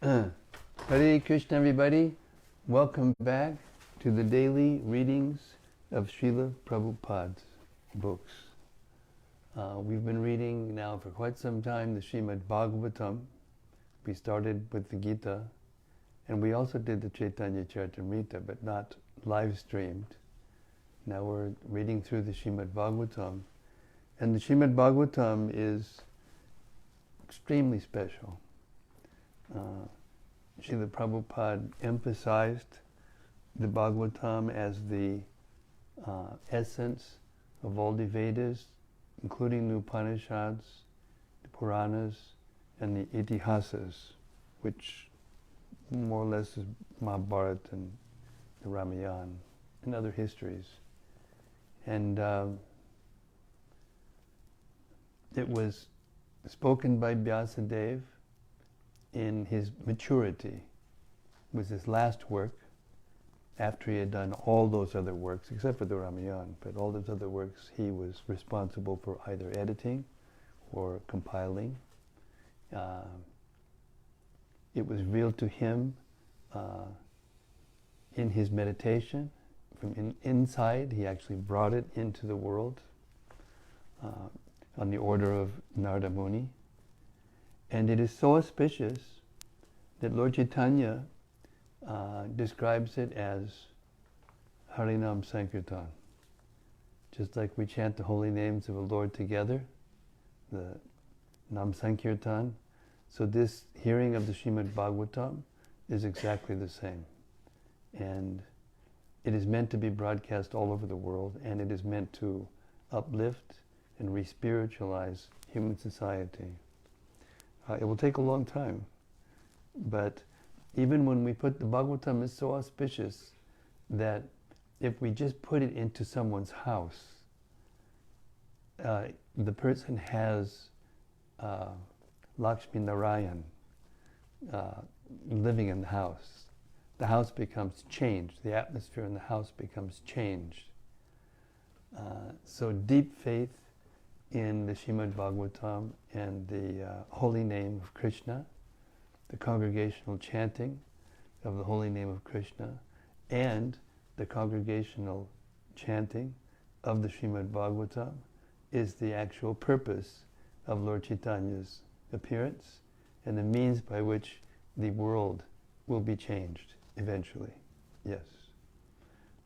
Hare Krishna, everybody. Welcome back to the daily readings of Srila Prabhupada's books. We've been reading now for quite some time the Srimad-Bhagavatam. We started with the Gita, and we also did the Chaitanya Charitamrita, but not live streamed. Now we're reading through the Srimad-Bhagavatam, and the Srimad-Bhagavatam is extremely special. Srila Prabhupada emphasized the Bhagavatam as the essence of all the Vedas, including the Upanishads, the Puranas, and the Itihasas, which more or less is Mahabharata and the Ramayana and other histories. And it was spoken by Vyasadeva in his maturity. It was his last work after he had done all those other works, except for the Ramayana, but all those other works he was responsible for either editing or compiling. It was revealed to him in his meditation. From inside, he actually brought it into the world on the order of Narada Muni. And it is so auspicious that Lord Chaitanya describes it as Harinam Sankirtan. Just like we chant the holy names of the Lord together, the Nam Sankirtan, so this hearing of the Srimad-Bhagavatam is exactly the same. And it is meant to be broadcast all over the world, and it is meant to uplift and re-spiritualize human society. It will take a long time, but even when we put the Bhagavatam, is so auspicious that if we just put it into someone's house, the person has Lakshmi Narayan living in the house. The house becomes changed. The atmosphere in the house becomes changed. So deep faith in the Srimad-Bhagavatam and the holy name of Krishna, the congregational chanting of the holy name of Krishna, and the congregational chanting of the Srimad-Bhagavatam is the actual purpose of Lord Chaitanya's appearance and the means by which the world will be changed eventually. Yes.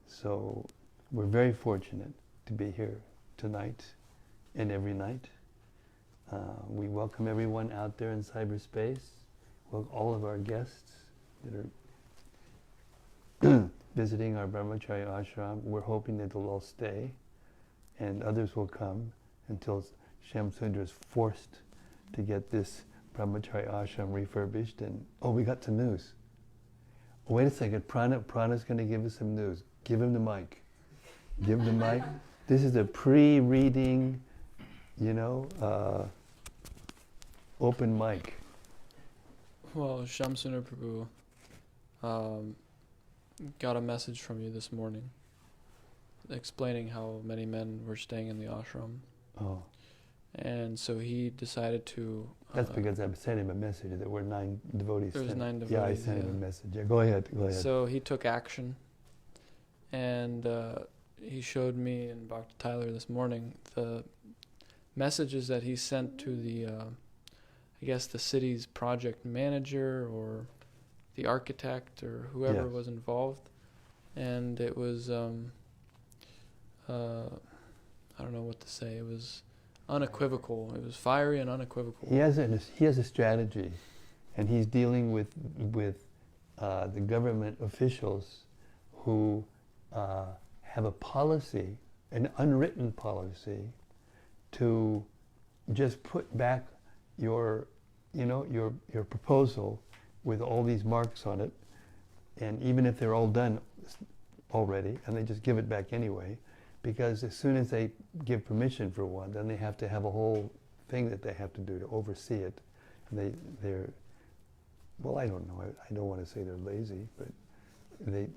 So we're very fortunate to be here tonight and every night. We welcome everyone out there in cyberspace. Welcome all of our guests that are visiting our Brahmacharya ashram. We're hoping that they'll all stay, and others will come until Shamsundar is forced to get this Brahmacharya ashram refurbished. And we got some news. Wait a second, Prana's going to give us some news. Give him the mic. Give him the mic. This is a pre-reading, open mic. Well, Shamsundar Prabhu got a message from you this morning explaining how many men were staying in the ashram. Oh. And so he decided to... That's because I sent him a message. There were 9 devotees. There was 9 devotees. Yeah, I sent him a message. Yeah, go ahead. So he took action, and he showed me and Dr. Tyler this morning the messages that he sent to the, I guess, the city's project manager or the architect or whoever was involved. And it was, I don't know what to say. It was unequivocal. It was fiery and unequivocal. He has a strategy, and he's dealing with the government officials who have a policy, an unwritten policy, to just put back your proposal with all these marks on it, and even if they're all done already, and they just give it back anyway, because as soon as they give permission for one, then they have to have a whole thing that they have to do to oversee it. And they're I don't know, I don't want to say they're lazy, but they're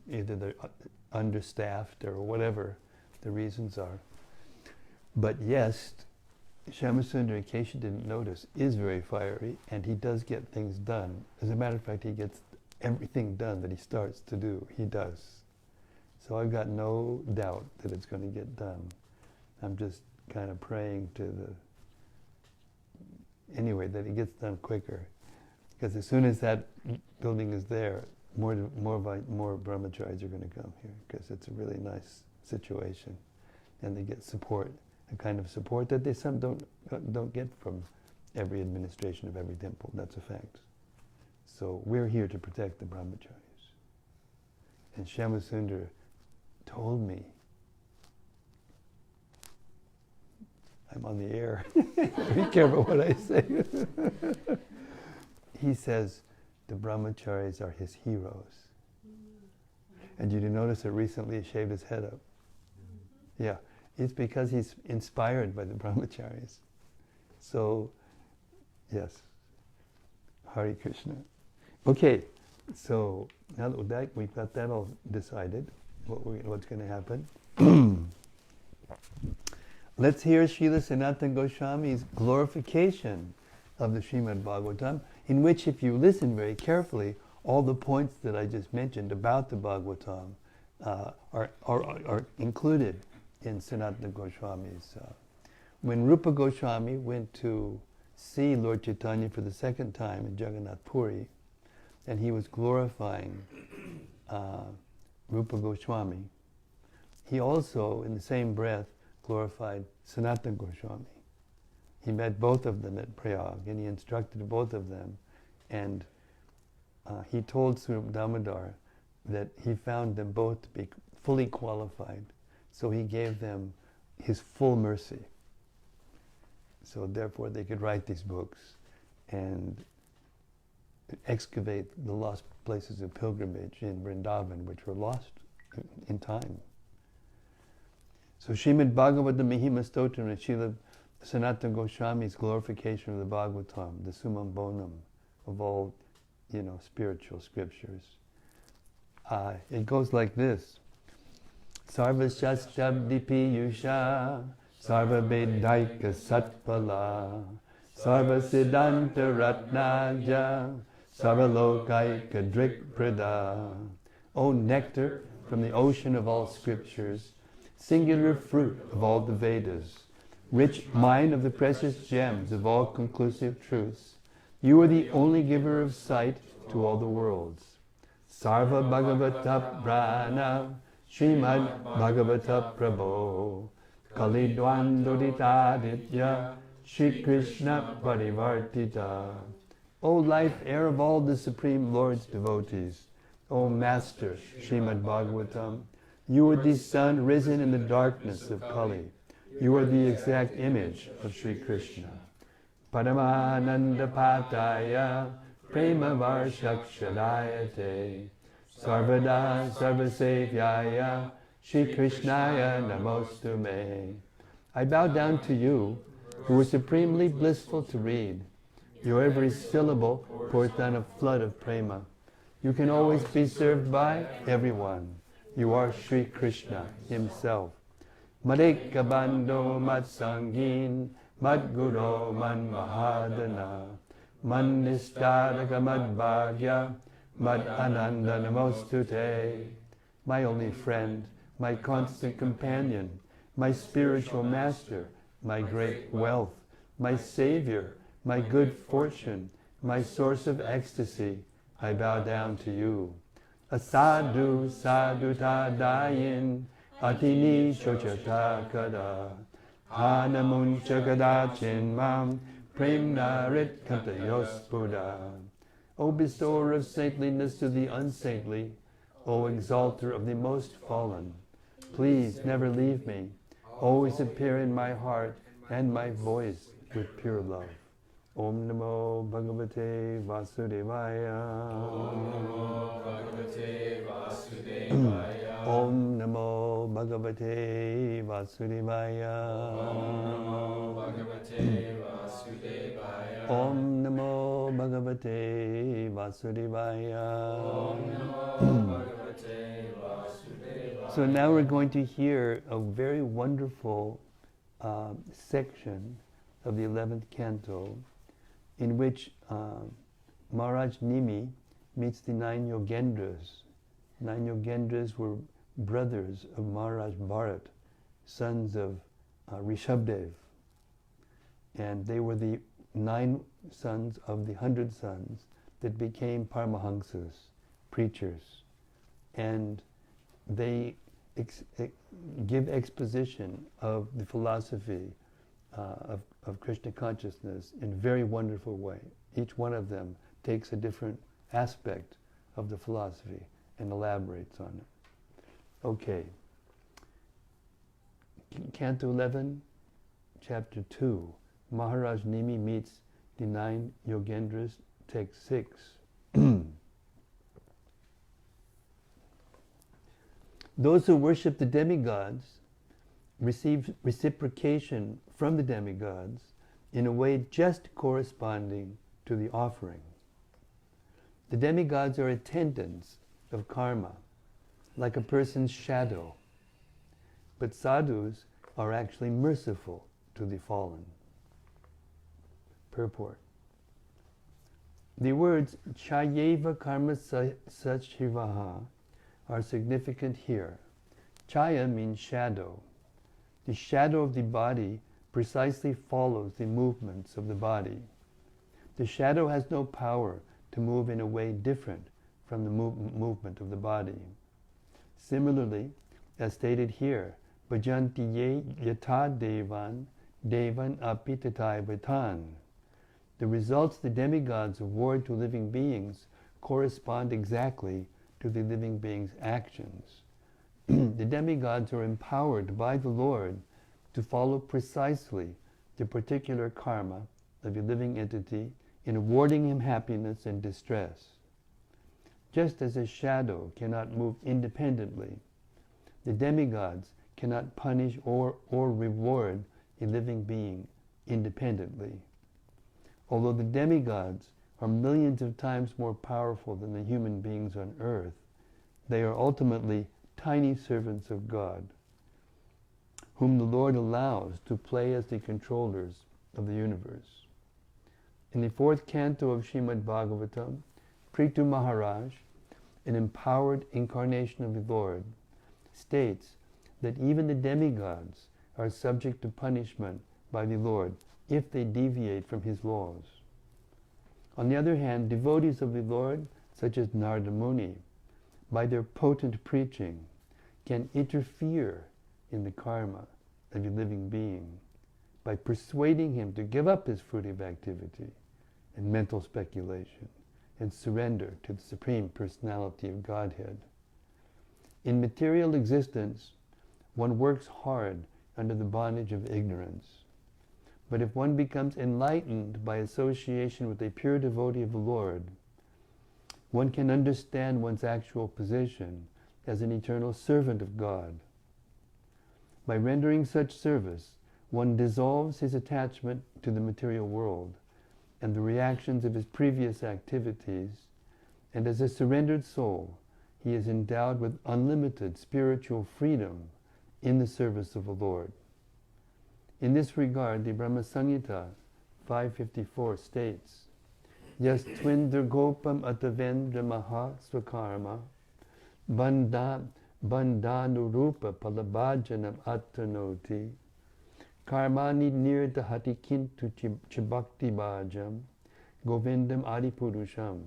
understaffed or whatever the reasons are. But yes, Shyamasundar, in case you didn't notice, is very fiery, and he does get things done. As a matter of fact, he gets everything done that he starts to do. He does. So I've got no doubt that it's going to get done. I'm just kind of praying to anyway, that it gets done quicker. Because as soon as that building is there, more brahmacharis are going to come here, because it's a really nice situation. And they get support, a kind of support that they don't get from every administration of every temple. That's a fact. So we're here to protect the brahmacharis. And Shyamasundar told me, I'm on the air, be careful what I say. He says the brahmacharis are his heroes. And you notice that recently he shaved his head up. Yeah, it's because he's inspired by the brahmacharis. So, yes, Hare Krishna. Okay, so now that we've got that all decided, what's going to happen. Let's hear Srila Sanatana Goswami's glorification of the Srimad-Bhagavatam, in which, if you listen very carefully, all the points that I just mentioned about the Bhagavatam are included in Sanatana Goswami's. When Rupa Goswami went to see Lord Chaitanya for the second time in Jagannath Puri, and he was glorifying Rupa Goswami, he also, in the same breath, glorified Sanatana Goswami. He met both of them at Prayag, and he instructed both of them. And he told Swarup Damodar that he found them both to be fully qualified. So he gave them his full mercy. So therefore they could write these books and excavate the lost places of pilgrimage in Vrindavan, which were lost in time. So Srimad Bhagavatam Mahima Stotram and Srila Sanatana Goswami's glorification of the Bhagavatam, the summum bonum of all, spiritual scriptures. It goes like this. Sarva Shastabdi Piyusha, Sarva Vedaika Satpala, Sarva Siddhanta Ratnaja, Sarva Lokaika Drik Prada. O nectar from the ocean of all scriptures, singular fruit of all the Vedas, rich mine of the precious gems of all conclusive truths, you are the only giver of sight to all the worlds. Sarva Bhagavata Prana, Srimad Bhagavata Prabho, Kalidwandoditaditya, Shri Krishna Parivartita. O life air of all the Supreme Lord's devotees, O Master Srimad Bhagavatam, you are the sun risen in the darkness of Kali. You are the exact image of Sri Krishna. Paramananda Pataya, Prema Varshakshadayate, Sarvada Sarvasevyaya, Shri Krishnaya Namostume. I bow down to you, who are supremely blissful to read. Your every syllable pours down a flood of prema. You can always be served by everyone. You are Sri Krishna himself. Madeka Bando Matsangin, Madguro Man Mahadana, Man Nistadaka Madbhagya, Mad Ananda Namostute. My only friend, my constant companion, my spiritual master, my great wealth, my savior, my good fortune, my source of ecstasy, I bow down to you. Asadu saduta dayin, atini chochata kada, hanamun chagada chinmam, premnarit kantayos buddha. O bestower of saintliness to the unsaintly, O exalter of the most fallen, please never leave me. Always appear in my heart and my voice with pure love. Om Namo Bhagavate Vasudevaya. Om Namo Bhagavate Vasudevaya. Om Namo Bhagavate Vasudevaya. So now we're going to hear a very wonderful section of the 11th canto, in which Maharaj Nimi meets the 9 Yogendras. 9 Yogendras were brothers of Maharaj Bharat, sons of Rishabdev. And they were the 9 sons of the 100 sons that became Paramahamsas, preachers. And they give exposition of the philosophy of Krishna consciousness in a very wonderful way. Each one of them takes a different aspect of the philosophy and elaborates on it. Okay. Canto 11, Chapter 2. Maharaj Nimi meets the 9 Yogendras, text 6. Those who worship the demigods receive reciprocation from the demigods in a way just corresponding to the offering. The demigods are attendants of karma, like a person's shadow. But sadhus are actually merciful to the fallen. Purport. The words chayeva karma sachivaha are significant here. Chaya means shadow. The shadow of the body precisely follows the movements of the body. The shadow has no power to move in a way different from the movement of the body. Similarly, as stated here, bhajanti ye yata devan, devan api tataivatam. The results the demigods award to living beings correspond exactly to the living being's actions. The demigods are empowered by the Lord to follow precisely the particular karma of a living entity in awarding him happiness and distress. Just as a shadow cannot move independently, the demigods cannot punish or reward a living being independently. Although the demigods are millions of times more powerful than the human beings on earth, they are ultimately tiny servants of God, whom the Lord allows to play as the controllers of the universe. In the 4th canto of Srimad-Bhagavatam, Prithu Maharaj, an empowered incarnation of the Lord, states that even the demigods are subject to punishment by the Lord if they deviate from his laws. On the other hand, devotees of the Lord, such as Narada Muni, by their potent preaching, can interfere in the karma of a living being by persuading him to give up his fruitive activity and mental speculation and surrender to the Supreme Personality of Godhead. In material existence, one works hard under the bondage of ignorance. But if one becomes enlightened by association with a pure devotee of the Lord, one can understand one's actual position as an eternal servant of God. By rendering such service, one dissolves his attachment to the material world and the reactions of his previous activities, and as a surrendered soul, he is endowed with unlimited spiritual freedom in the service of the Lord. In this regard, the Brahma Samhita 554 states, Yas twindra gopam atavendra maha swakarma bandhanurupa palabhajanam attanoti karmani nirdahati kintu chibakti bhajam govindam adipurusham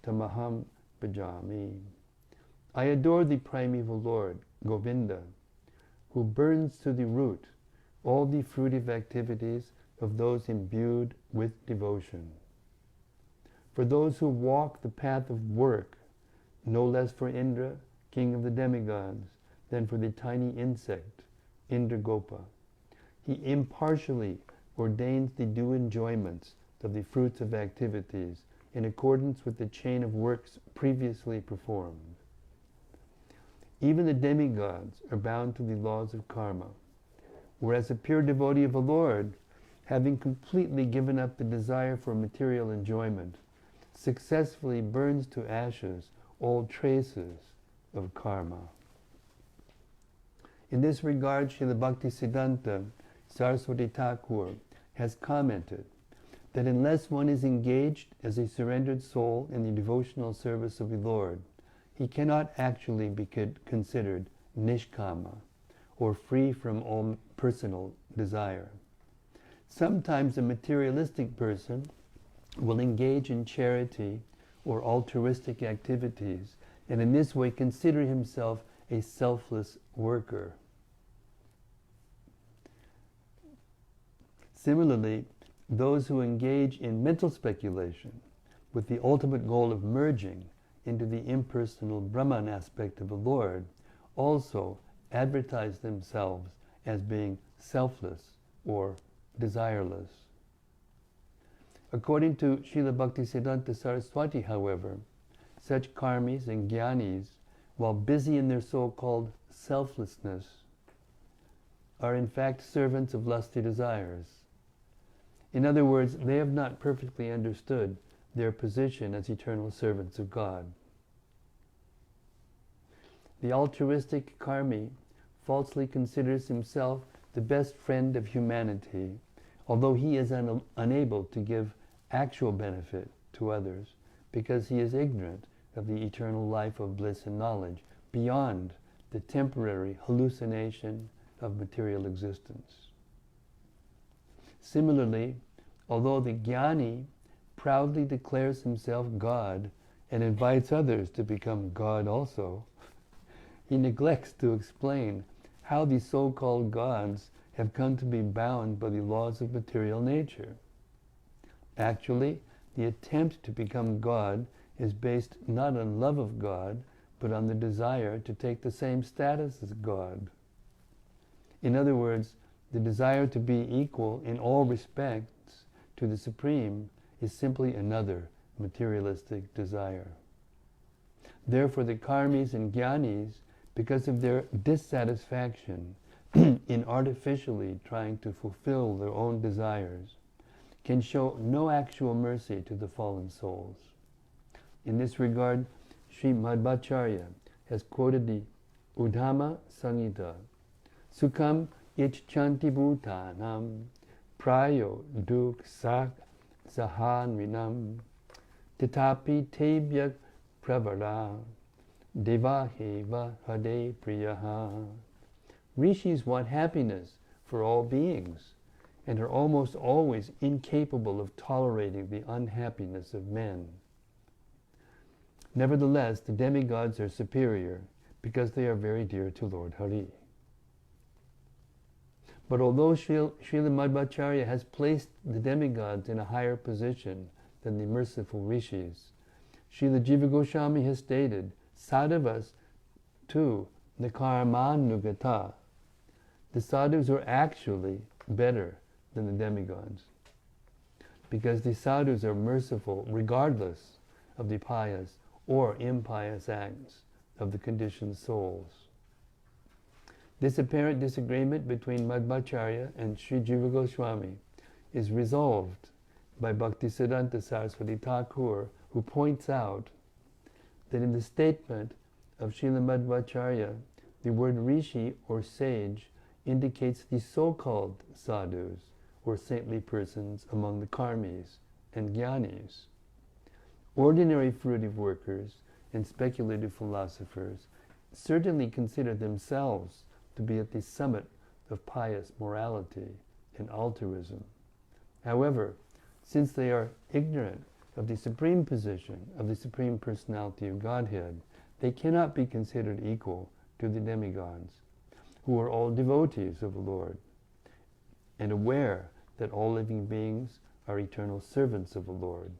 tamaham bhajami. I adore the primeval Lord, Govinda, who burns to the root all the fruitive activities of those imbued with devotion. For those who walk the path of work, no less for Indra, king of the demigods, than for the tiny insect, Indragopa, he impartially ordains the due enjoyments of the fruits of activities in accordance with the chain of works previously performed. Even the demigods are bound to the laws of karma, whereas a pure devotee of the Lord, having completely given up the desire for material enjoyment, successfully burns to ashes all traces of karma. In this regard, Srila Bhaktisiddhanta Saraswati Thakur has commented that unless one is engaged as a surrendered soul in the devotional service of the Lord, he cannot actually be considered nishkama, or free from all personal desire. Sometimes a materialistic person will engage in charity or altruistic activities, and in this way consider himself a selfless worker. Similarly, those who engage in mental speculation with the ultimate goal of merging into the impersonal Brahman aspect of the Lord also advertise themselves as being selfless or desireless. According to Srila Bhaktisiddhanta Saraswati, however, such karmis and jnanis, while busy in their so-called selflessness, are in fact servants of lusty desires. In other words, they have not perfectly understood their position as eternal servants of God. The altruistic karmi falsely considers himself the best friend of humanity, although he is unable to give actual benefit to others because he is ignorant of the eternal life of bliss and knowledge beyond the temporary hallucination of material existence. Similarly, although the jnani proudly declares himself God and invites others to become God also, he neglects to explain how these so-called gods have come to be bound by the laws of material nature. Actually, the attempt to become God is based not on love of God, but on the desire to take the same status as God. In other words, the desire to be equal in all respects to the Supreme is simply another materialistic desire. Therefore, the karmis and jnanis, because of their dissatisfaction in artificially trying to fulfill their own desires, can show no actual mercy to the fallen souls. In this regard, Sri Madhvacharya has quoted the Uddhama Samhita, Sukham icchanti bhutanam prayo duk sak sahanvinam tatapi tebyak pravara devaheva hade priyaha. Rishis want happiness for all beings and are almost always incapable of tolerating the unhappiness of men. Nevertheless, the demigods are superior because they are very dear to Lord Hari. But although Srila Madhvacharya has placed the demigods in a higher position than the merciful rishis, Srila Jiva Goswami has stated, sadhavas tu nakarmanugata. The sadhus are actually better than the demigods, because the sadhus are merciful regardless of the pious or impious acts of the conditioned souls. This apparent disagreement between Madhvacharya and Sri Jiva Goswami is resolved by Bhaktisiddhanta Saraswati Thakur, who points out that in the statement of Srila Madhvacharya, the word rishi or sage indicates the so-called sadhus or saintly persons among the karmis and jnanis. Ordinary fruitive workers and speculative philosophers certainly consider themselves to be at the summit of pious morality and altruism. However, since they are ignorant of the supreme position of the Supreme Personality of Godhead, they cannot be considered equal to the demigods, who are all devotees of the Lord, and aware that all living beings are eternal servants of the Lord.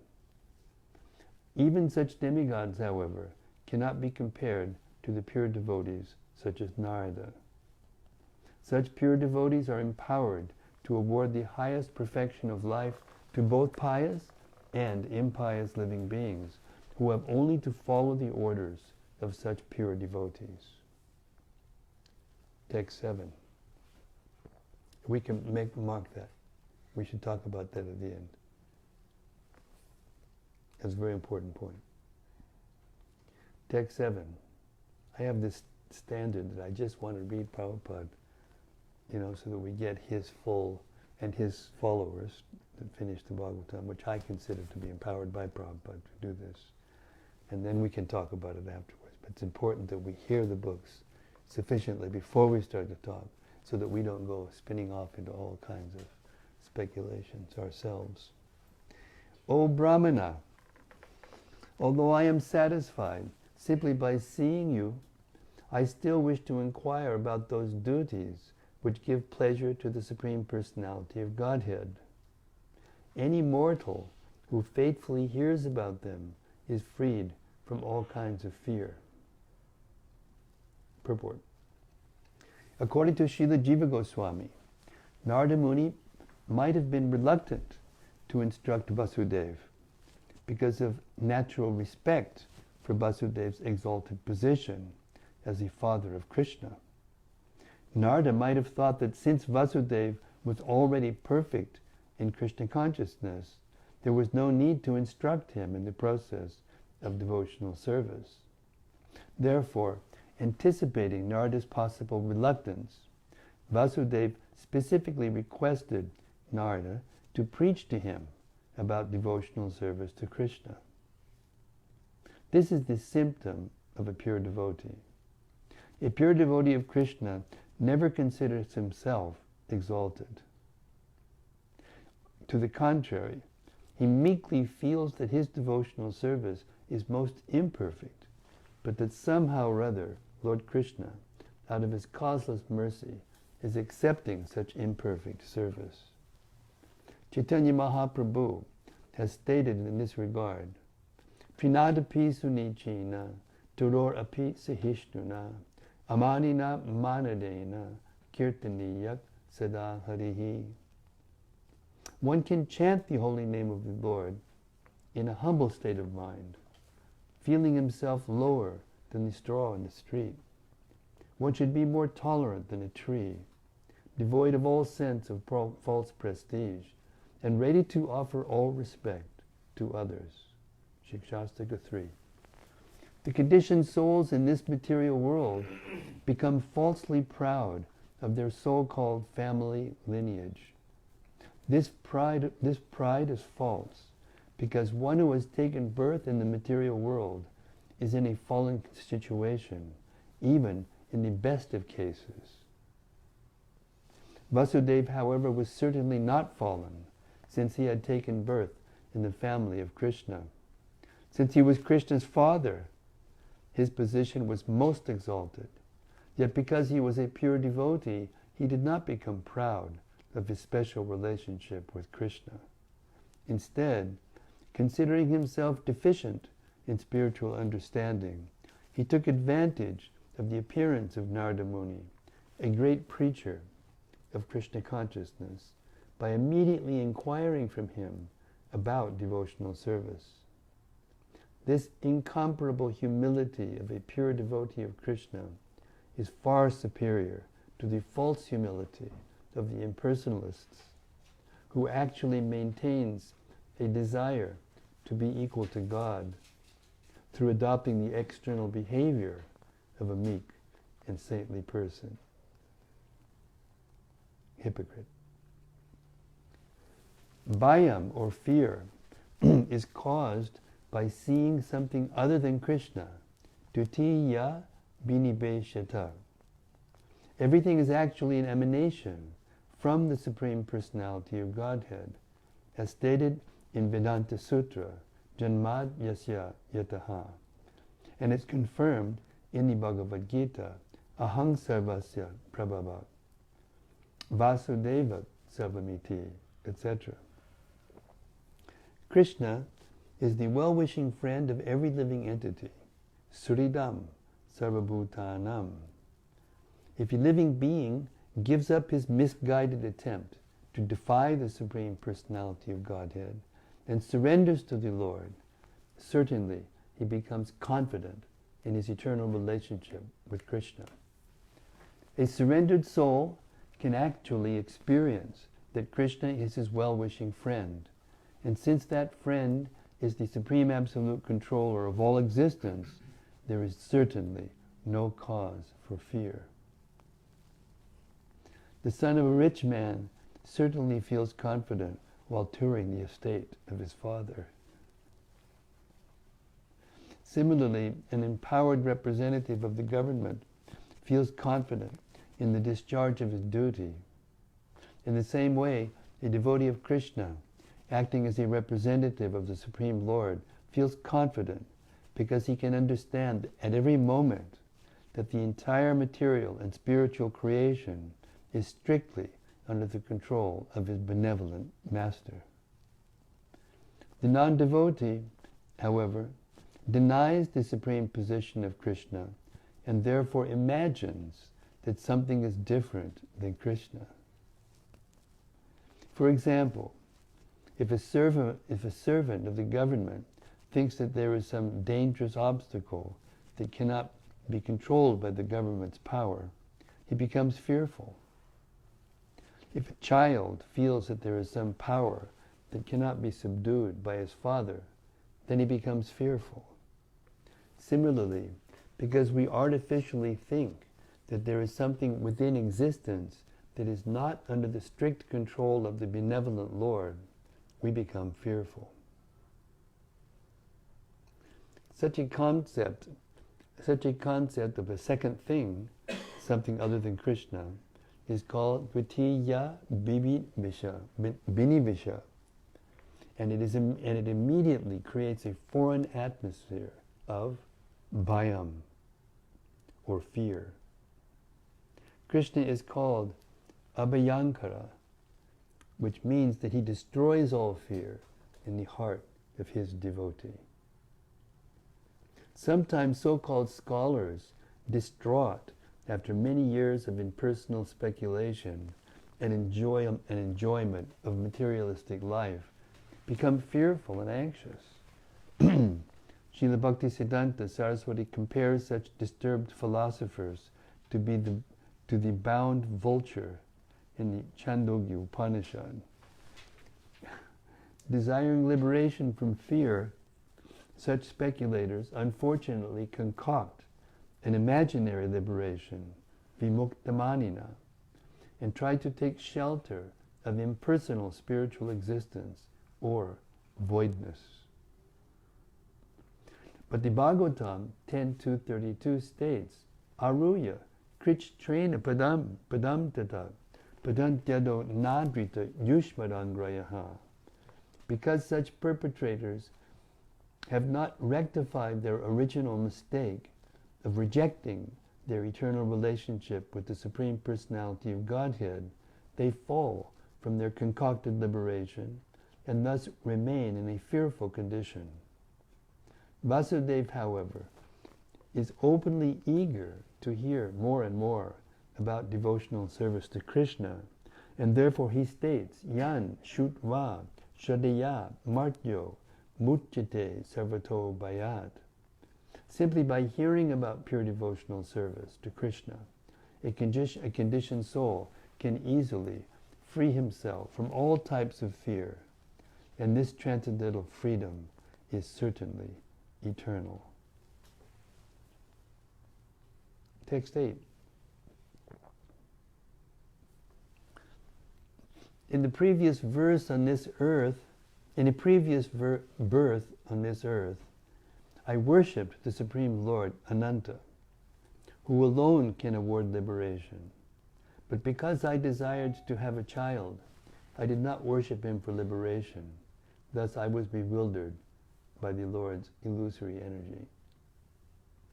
Even such demigods, however, cannot be compared to the pure devotees such as Narada. Such pure devotees are empowered to award the highest perfection of life to both pious and impious living beings, who have only to follow the orders of such pure devotees. Text 7. We can mark that. We should talk about that at the end. That's a very important point. Text 7. I have this standard that I just want to read Prabhupada, so that we get his full and his followers that finished the Bhagavatam, which I consider to be empowered by Prabhupada to do this. And then we can talk about it afterwards. But it's important that we hear the books sufficiently before we start to talk, so that we don't go spinning off into all kinds of speculations ourselves. O Brahmana, although I am satisfied simply by seeing you, I still wish to inquire about those duties which give pleasure to the Supreme Personality of Godhead. Any mortal who faithfully hears about them is freed from all kinds of fear. Purport. According to Srila Jiva Goswami, Narada Muni might have been reluctant to instruct Vasudeva because of natural respect for Vasudev's exalted position as the father of Krishna. Narada might have thought that since Vasudeva was already perfect in Krishna consciousness, there was no need to instruct him in the process of devotional service. Therefore, anticipating Narada's possible reluctance, Vasudeva specifically requested Narada to preach to him about devotional service to Krishna. This is the symptom of a pure devotee. A pure devotee of Krishna never considers himself exalted. To the contrary, he meekly feels that his devotional service is most imperfect, but that somehow or other Lord Krishna, out of his causeless mercy, is accepting such imperfect service. Chaitanya Mahaprabhu has stated in this regard, Prinadapi sunichina, turor api sahishnuna, amanina manadena, kirtaniyak sada harihi. One can chant the holy name of the Lord in a humble state of mind, feeling himself lower than the straw in the street. One should be more tolerant than a tree, devoid of all sense of false prestige, and ready to offer all respect to others. Shikshastaka 3. The conditioned souls in this material world become falsely proud of their so-called family lineage. This pride is false, because one who has taken birth in the material world is in a fallen situation, even in the best of cases. Vasudeva, however, was certainly not fallen, since he had taken birth in the family of Krishna. Since he was Krishna's father, his position was most exalted. Yet because he was a pure devotee, he did not become proud of his special relationship with Krishna. Instead, considering himself deficient in spiritual understanding, he took advantage of the appearance of Narada Muni, a great preacher of Krishna consciousness, by immediately inquiring from him about devotional service. This incomparable humility of a pure devotee of Krishna is far superior to the false humility of the impersonalists, who actually maintains a desire to be equal to God through adopting the external behavior of a meek and saintly person. Hypocrite. Bhayam, or fear, is caused by seeing something other than Krishna. Dutiya binibeshata. Everything is actually an emanation from the Supreme Personality of Godhead, as stated in Vedanta Sutra, Janmad Yasya Yataha. And it's confirmed in the Bhagavad Gita, Ahang Sarvasya Prabhavat, Vasudeva Savamiti, etc. Krishna is the well-wishing friend of every living entity, Suridam Sarvabhutanam. If a living being gives up his misguided attempt to defy the Supreme Personality of Godhead and surrenders to the Lord, certainly he becomes confident in his eternal relationship with Krishna. A surrendered soul can actually experience that Krishna is his well-wishing friend, and since that friend is the Supreme Absolute Controller of all existence, there is certainly no cause for fear. The son of a rich man certainly feels confident while touring the estate of his father. Similarly, an empowered representative of the government feels confident in the discharge of his duty. In the same way, a devotee of Krishna, acting as a representative of the Supreme Lord, feels confident because he can understand at every moment that the entire material and spiritual creation is strictly under the control of his benevolent master. The non-devotee, however, denies the supreme position of Krishna and therefore imagines that something is different than Krishna. For example, if a servant of the government thinks that there is some dangerous obstacle that cannot be controlled by the government's power, he becomes fearful. If a child feels that there is some power that cannot be subdued by his father, then he becomes fearful. Similarly, because we artificially think that there is something within existence that is not under the strict control of the benevolent Lord, we become fearful. Such a concept of a second thing, something other than Krishna, is called Dvitiya Binivisha, and it immediately creates a foreign atmosphere of bhayam, or fear. Krishna is called Abhayankara, which means that he destroys all fear in the heart of his devotee. Sometimes so-called scholars, distraught after many years of impersonal speculation and enjoyment of materialistic life, become fearful and anxious. Srila Bhaktisiddhanta Saraswati compares such disturbed philosophers to the bound vulture in the Chandogya Upanishad. Desiring liberation from fear, such speculators unfortunately concoct an imaginary liberation, vimuktamanina, and try to take shelter of impersonal spiritual existence or voidness. But the Bhagavatam 10.2.32 states, Aruya, krich trena padam tata, padantyado nadrita yushmadangrayaha. Because such perpetrators have not rectified their original mistake of rejecting their eternal relationship with the Supreme Personality of Godhead, they fall from their concocted liberation and thus remain in a fearful condition. Vasudeva, however, is openly eager to hear more and more about devotional service to Krishna, and therefore he states, Yan shutva shraddhaya martyo muchyate sarvato bhayat. Simply by hearing about pure devotional service to Krishna, a conditioned soul can easily free himself from all types of fear, and this transcendental freedom is certainly eternal. Text 8. In the previous birth on this earth, I worshipped the Supreme Lord Ananta, who alone can award liberation. But because I desired to have a child, I did not worship him for liberation. Thus I was bewildered by the Lord's illusory energy.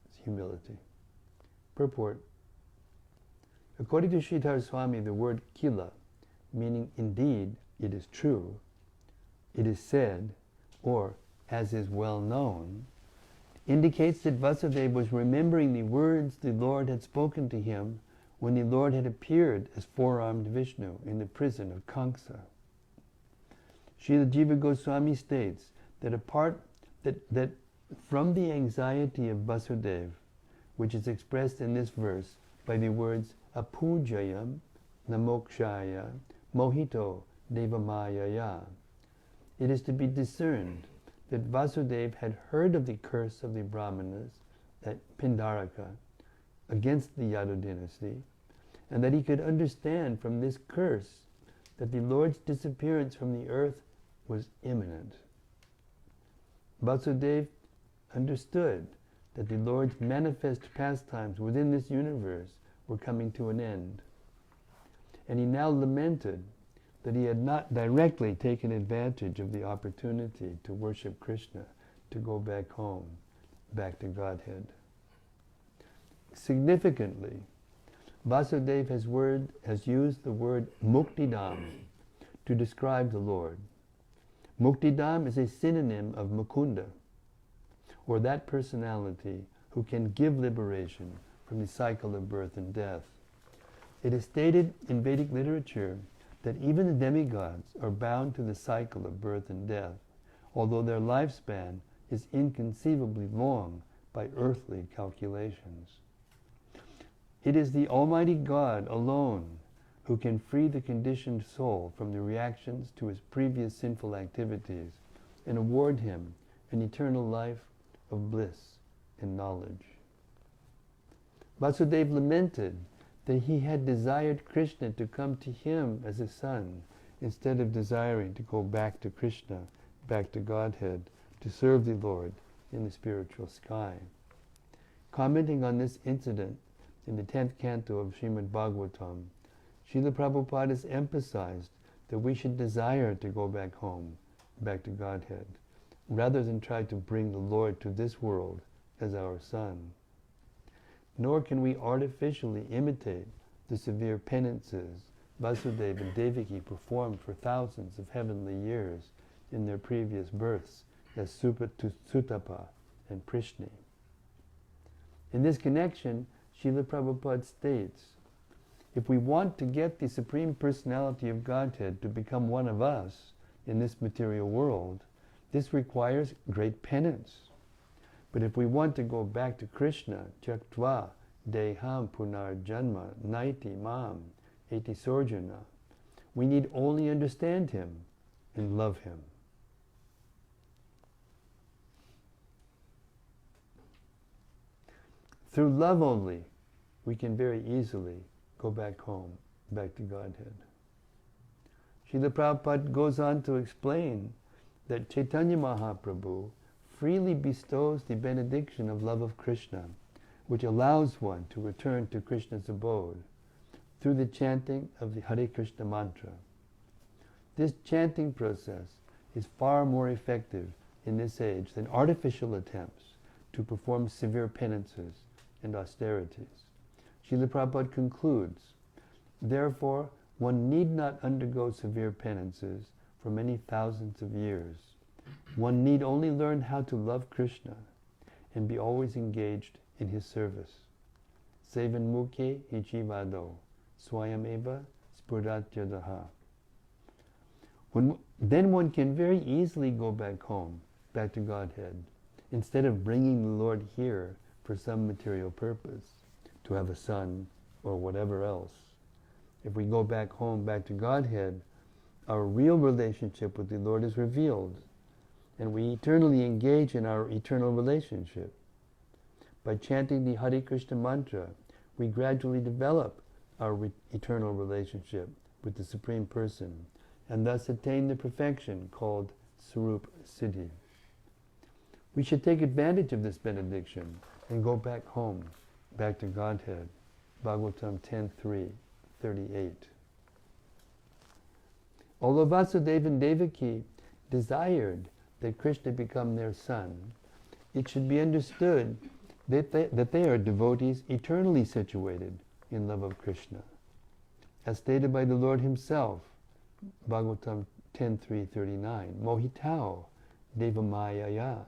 It's humility. Purport. According to Sridhar Swami, the word kila, meaning indeed, it is true, it is said, or as is well known, indicates that Vasudeva was remembering the words the Lord had spoken to him when the Lord had appeared as four-armed Vishnu in the prison of Kamsa. Srila Jiva Goswami states that that from the anxiety of Vasudeva, which is expressed in this verse by the words apujayam namokshaya mohito devamayaya, it is to be discerned that Vasudeva had heard of the curse of the Brahmanas at Pindaraka against the Yadu dynasty, and that he could understand from this curse that the Lord's disappearance from the earth was imminent. Vasudeva understood that the Lord's manifest pastimes within this universe were coming to an end. And he now lamented that he had not directly taken advantage of the opportunity to worship Krishna, to go back home, back to Godhead. Significantly, Vasudeva has used the word Muktidam to describe the Lord. Muktidam is a synonym of Mukunda, or that personality who can give liberation from the cycle of birth and death. It is stated in Vedic literature that even the demigods are bound to the cycle of birth and death, although their lifespan is inconceivably long by earthly calculations. It is the Almighty God alone who can free the conditioned soul from the reactions to his previous sinful activities and award him an eternal life of bliss and knowledge. Vasudeva lamented that he had desired Krishna to come to him as a son, instead of desiring to go back to Krishna, back to Godhead, to serve the Lord in the spiritual sky. Commenting on this incident in the 10th canto of Srimad-Bhagavatam, Srila Prabhupada has emphasized that we should desire to go back home, back to Godhead, rather than try to bring the Lord to this world as our son. Nor can we artificially imitate the severe penances Vasudeva and Devaki performed for thousands of heavenly years in their previous births as Sutapa and Prishni. In this connection, Srila Prabhupada states, if we want to get the Supreme Personality of Godhead to become one of us in this material world, this requires great penance. But if we want to go back to Krishna, Tyaktva Deham Punar Janma Naiti Mam Eti Sorjana, we need only understand him and love him. Through love only, we can very easily go back home, back to Godhead. Srila Prabhupada goes on to explain that Chaitanya Mahaprabhu freely bestows the benediction of love of Krishna, which allows one to return to Krishna's abode through the chanting of the Hare Krishna mantra. This chanting process is far more effective in this age than artificial attempts to perform severe penances and austerities. Srila Prabhupada concludes, therefore, one need not undergo severe penances for many thousands of years. One need only learn how to love Krishna and be always engaged in his service. Sevan mukhe ichivado, swayam eva spurdatyadaha. Then one can very easily go back home, back to Godhead, instead of bringing the Lord here for some material purpose, to have a son or whatever else. If we go back home, back to Godhead, our real relationship with the Lord is revealed, and we eternally engage in our eternal relationship. By chanting the Hare Krishna mantra, we gradually develop our eternal relationship with the Supreme Person, and thus attain the perfection called Sarup Siddhi. We should take advantage of this benediction and go back home, back to Godhead. Bhagavatam 10.3.38. Although Vasudeva and Devaki desired that Krishna become their son, it should be understood that they are devotees eternally situated in love of Krishna. As stated by the Lord himself, Bhagavatam 10.3.39, Mohitao Devamayaya.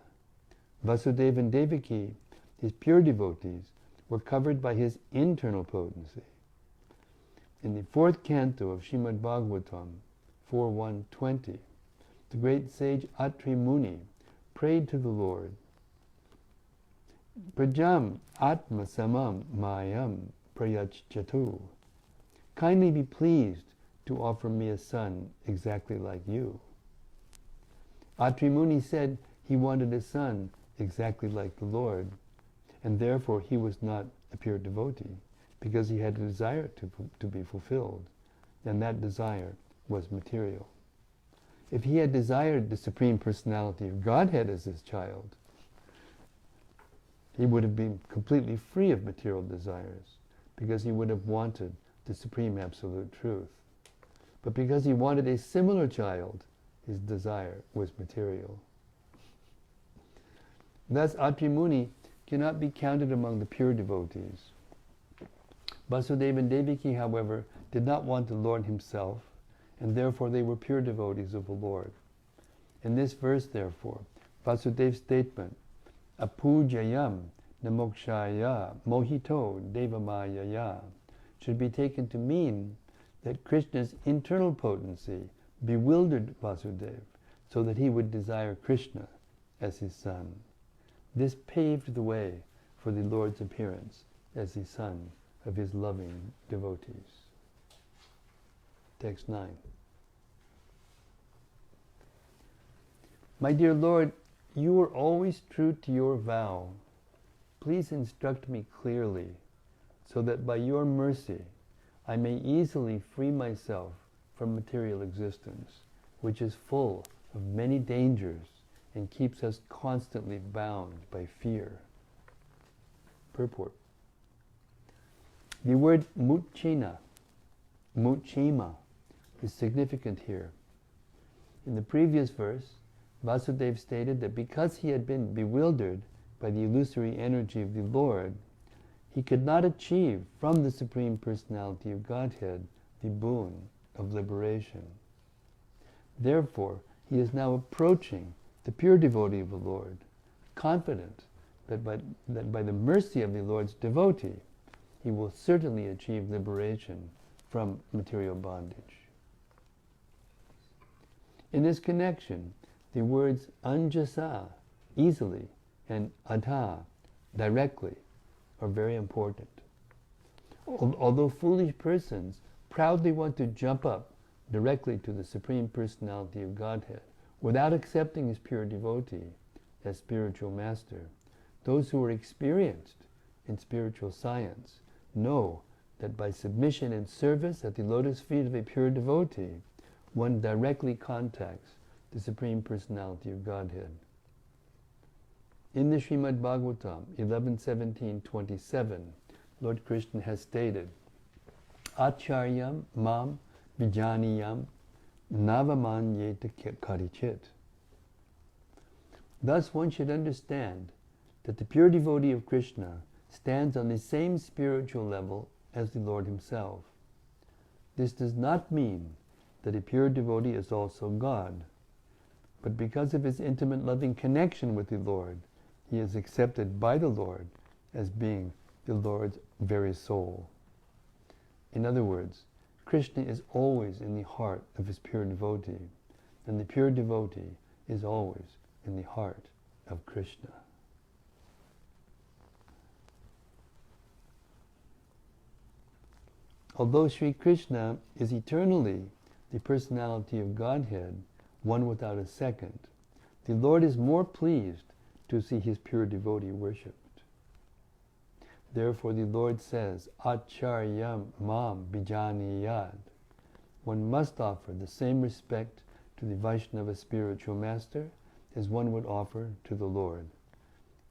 Vasudeva and Devaki, his pure devotees, were covered by his internal potency. In the 4th canto of Srimad-Bhagavatam 4.1.20, the great sage Atri Muni prayed to the Lord, Prajam Atma Samam Mayam Prayachchatu. Kindly be pleased to offer me a son exactly like you. Atri Muni said he wanted a son exactly like the Lord, and therefore he was not a pure devotee, because he had a desire to be fulfilled, and that desire was material. If he had desired the Supreme Personality of Godhead as his child, he would have been completely free of material desires, because he would have wanted the Supreme Absolute Truth. But because he wanted a similar child, his desire was material. Thus, Atri Muni cannot be counted among the pure devotees. Vasudeva and Devaki, however, did not want the Lord himself, and therefore they were pure devotees of the Lord. In this verse, therefore, Vasudeva's statement, Apujayam namokshaya mohito devamayaya, should be taken to mean that Krishna's internal potency bewildered Vasudeva so that he would desire Krishna as his son. This paved the way for the Lord's appearance as the son of his loving devotees. Text 9. My dear Lord, you are always true to your vow. Please instruct me clearly, so that by your mercy I may easily free myself from material existence, which is full of many dangers and keeps us constantly bound by fear. Purport. The word muchina, muchima, is significant here. In the previous verse, Vasudeva stated that because he had been bewildered by the illusory energy of the Lord, he could not achieve from the Supreme Personality of Godhead the boon of liberation. Therefore, he is now approaching the pure devotee of the Lord, confident that by the mercy of the Lord's devotee, he will certainly achieve liberation from material bondage. In this connection, the words anjasa, easily, and adha, directly, are very important. Although foolish persons proudly want to jump up directly to the Supreme Personality of Godhead without accepting his pure devotee as spiritual master, those who are experienced in spiritual science know that by submission and service at the lotus feet of a pure devotee, one directly contacts the Supreme Personality of Godhead. In the Srimad-Bhagavatam 11.17.27, Lord Krishna has stated, Acharyam mam vijaniyam navamanyeta karichit. Thus one should understand that the pure devotee of Krishna stands on the same spiritual level as the Lord himself. This does not mean that a pure devotee is also God, but because of his intimate loving connection with the Lord, he is accepted by the Lord as being the Lord's very soul. In other words, Krishna is always in the heart of his pure devotee, and the pure devotee is always in the heart of Krishna. Although Sri Krishna is eternally the personality of Godhead, one without a second, the Lord is more pleased to see his pure devotee worshipped. Therefore the Lord says, Acharyam mam bijaniyad. One must offer the same respect to the Vaishnava spiritual master as one would offer to the Lord.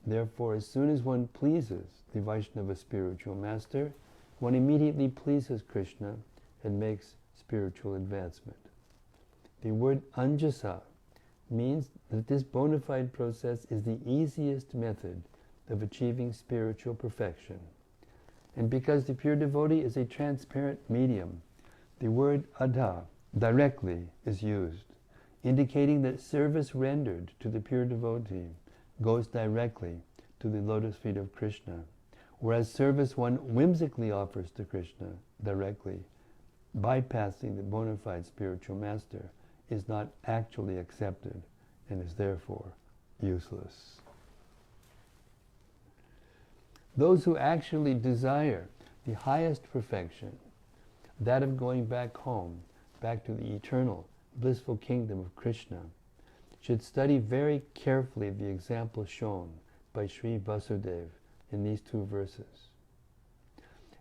Therefore, as soon as one pleases the Vaishnava spiritual master, one immediately pleases Krishna and makes spiritual advancement. The word anjasa means that this bona fide process is the easiest method of achieving spiritual perfection. And because the pure devotee is a transparent medium, the word adha, directly, is used, indicating that service rendered to the pure devotee goes directly to the lotus feet of Krishna, whereas service one whimsically offers to Krishna directly, bypassing the bona fide spiritual master, is not actually accepted and is therefore useless. Those who actually desire the highest perfection, that of going back home, back to the eternal, blissful kingdom of Krishna, should study very carefully the example shown by Sri Vasudeva in these two verses.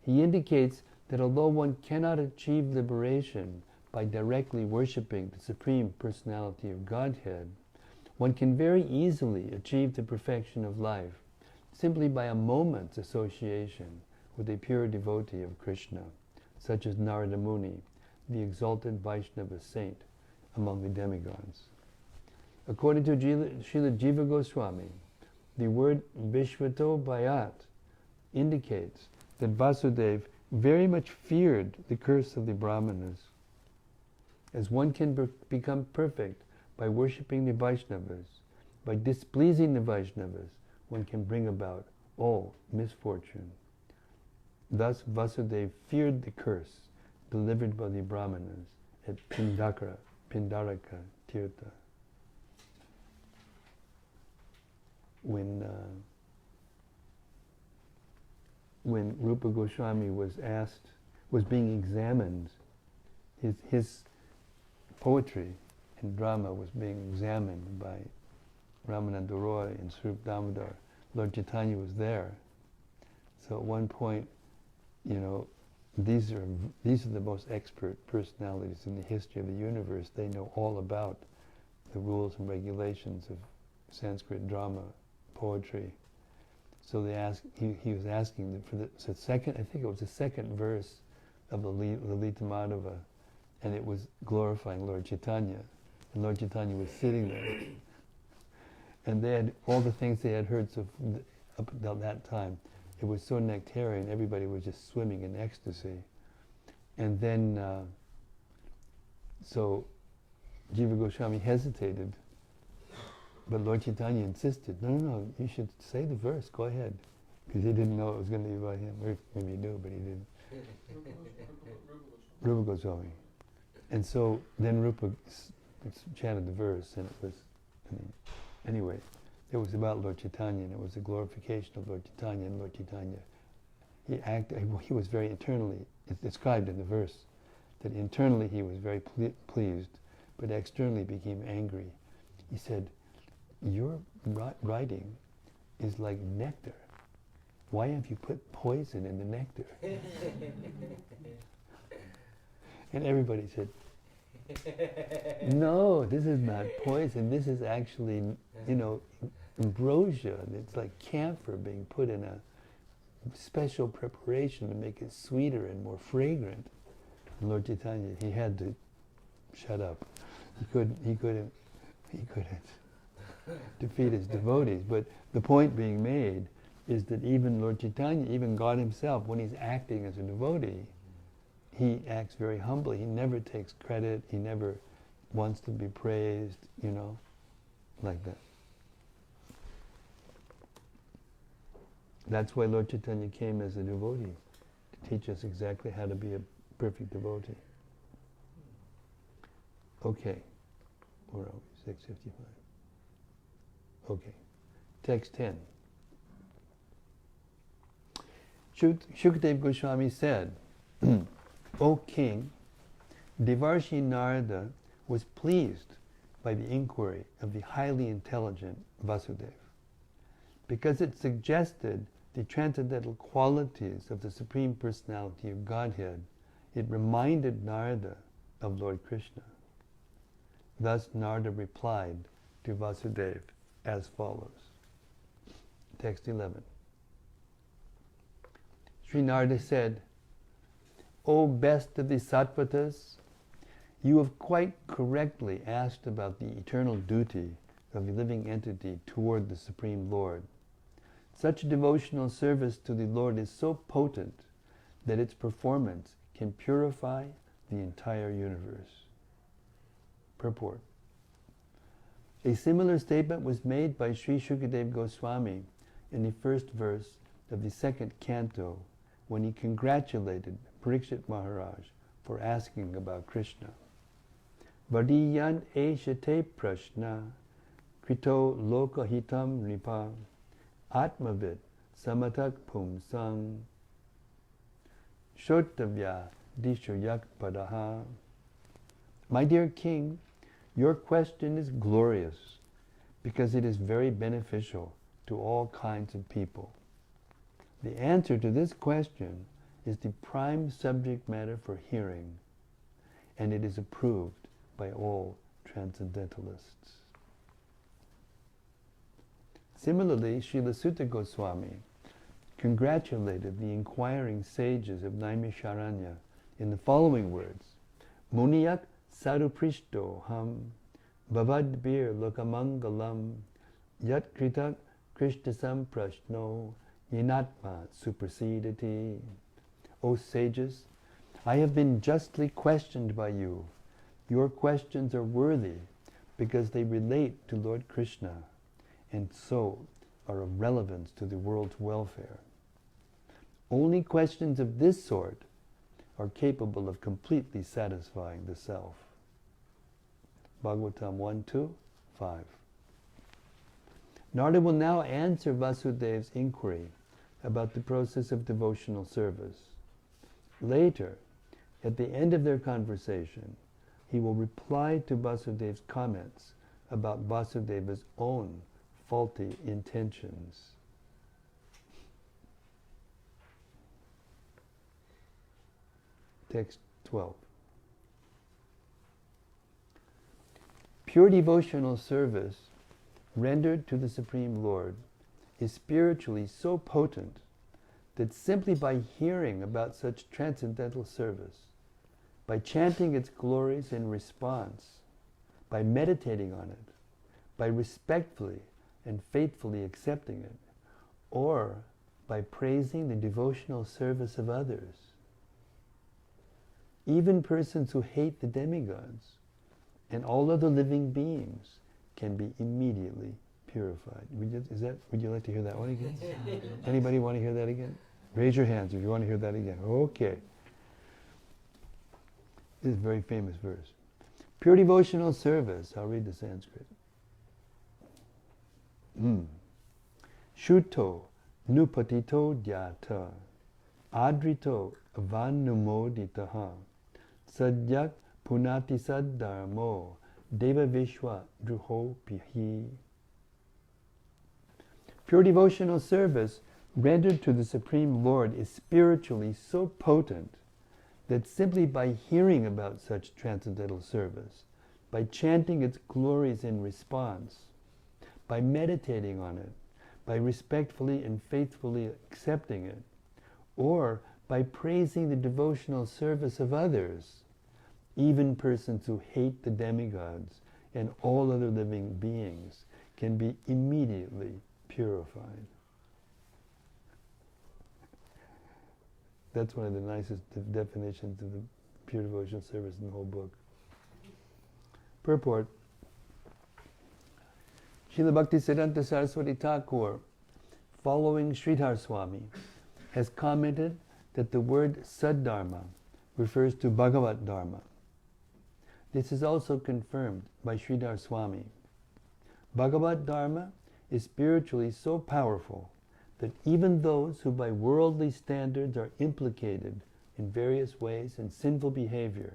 He indicates that although one cannot achieve liberation by directly worshipping the Supreme Personality of Godhead, one can very easily achieve the perfection of life simply by a moment's association with a pure devotee of Krishna, such as Narada Muni, the exalted Vaishnava saint among the demigods. According to Srila Jiva Goswami, the word Vishvato Bhayat indicates that Vasudeva very much feared the curse of the Brahmanas. As one can become perfect by worshipping the Vaishnavas, by displeasing the Vaishnavas, one can bring about all misfortune. Thus Vasudeva feared the curse delivered by the Brahmanas at Pindaraka Tirtha. When Rupa Goswami was being examined, his poetry and drama was being examined by Ramananda Roy and Swarup Damodar. Lord Chaitanya was there. So at one point, these are the most expert personalities in the history of the universe. They know all about the rules and regulations of Sanskrit drama, poetry. So he was asking them for the second, I think it was the second verse of the Lalita Madhava, and it was glorifying Lord Chaitanya. And Lord Chaitanya was sitting there. And they had all the things they had heard up until that time. It was so nectarian, everybody was just swimming in ecstasy. And then, so Jiva Goswami hesitated, but Lord Chaitanya insisted, no, you should say the verse, go ahead. Because he didn't know it was going to be about him. Or maybe he knew, but he didn't. Rupa Goswami. And so then Rupa chanted the verse, and it was, anyway, it was about Lord Chaitanya, and it was a glorification of Lord Chaitanya. And Lord Chaitanya, he was very internally, it's described in the verse, that internally he was very pleased, but externally became angry. He said, your writing is like nectar. Why have you put poison in the nectar? And everybody said, no, this is not poison. This is actually, ambrosia. It's like camphor being put in a special preparation to make it sweeter and more fragrant. And Lord Chaitanya, he had to shut up. He couldn't defeat his devotees. But the point being made is that even Lord Chaitanya, even God himself, when he's acting as a devotee, he acts very humbly. He never takes credit. He never wants to be praised, like that. That's why Lord Chaitanya came as a devotee, to teach us exactly how to be a perfect devotee. Okay. Where are we? 6:55. Okay. Text 10. Shukadeva Goswami said, O king, Devarshi Narada was pleased by the inquiry of the highly intelligent Vasudeva, because it suggested the transcendental qualities of the Supreme Personality of Godhead. It reminded Narada of Lord Krishna. Thus Narada replied to Vasudeva as follows. Text 11. Sri Narada said, O best of the Sattvatas, you have quite correctly asked about the eternal duty of a living entity toward the Supreme Lord. Such devotional service to the Lord is so potent that its performance can purify the entire universe. Purport. A similar statement was made by Sri Shukadeva Goswami in the first verse of the second canto, when he congratulated Parikshit Maharaj for asking about Krishna. Vadiyan eshate prashna krito lokahitam nipa atmavit samatak pumsang shotavya dishoyak padaha. My dear king, your question is glorious because it is very beneficial to all kinds of people. The answer to this question is the prime subject matter for hearing. and it is approved by all transcendentalists. Similarly, Srila Sutta Goswami congratulated the inquiring sages of Naimisharanya in the following words: Muniyak saruprishto ham bhavadbir lokamangalam yat kritak krishtasam prashno yinatma suprasidati. O sages, I have been justly questioned by you. Your questions are worthy because they relate to Lord Krishna and so are of relevance to the world's welfare. Only questions of this sort are capable of completely satisfying the self. Bhagavatam 1:2-5. Narada will now answer Vasudev's inquiry about the process of devotional service. Later, at the end of their conversation, he will reply to Vasudev's comments about Vasudeva's own faulty intentions. Text 12. Pure devotional service rendered to the Supreme Lord is spiritually so potent that simply by hearing about such transcendental service, by chanting its glories in response, by meditating on it, by respectfully and faithfully accepting it, or by praising the devotional service of others, even persons who hate the demigods and all other living beings can be immediately purified. Would you like to hear that one again? Anybody want to hear that again? Raise your hands if you want to hear that again. Okay. This is a very famous verse. Pure devotional service. I'll read the Sanskrit. Shuto nupatito dhyata adrito avanumoditaha sadyak punati saddharmo deva vishwa druho pihi. Pure devotional service rendered to the Supreme Lord is spiritually so potent that simply by hearing about such transcendental service, by chanting its glories in response, by meditating on it, by respectfully and faithfully accepting it, or by praising the devotional service of others, even persons who hate the demigods and all other living beings can be immediately purified. That's one of the nicest definitions of the pure devotional service in the whole book. Purport. Srila Bhaktisiddhanta Saraswati Thakur, following Sridhar Swami, has commented that the word Saddharma refers to Bhagavat Dharma. This is also confirmed by Sridhar Swami. Bhagavat Dharma is spiritually so powerful that even those who by worldly standards are implicated in various ways in sinful behavior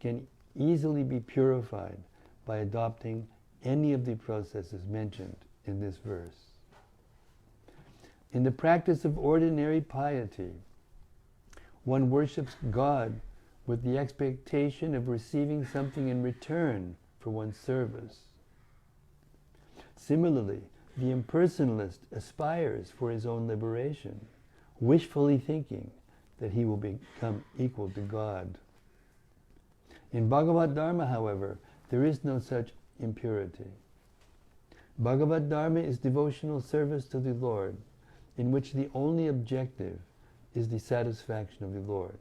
can easily be purified by adopting any of the processes mentioned in this verse. In the practice of ordinary piety, one worships God with the expectation of receiving something in return for one's service. Similarly, the impersonalist aspires for his own liberation, wishfully thinking that he will become equal to God. In Bhagavat Dharma, however, there is no such impurity. Bhagavat Dharma is devotional service to the Lord, in which the only objective is the satisfaction of the Lord.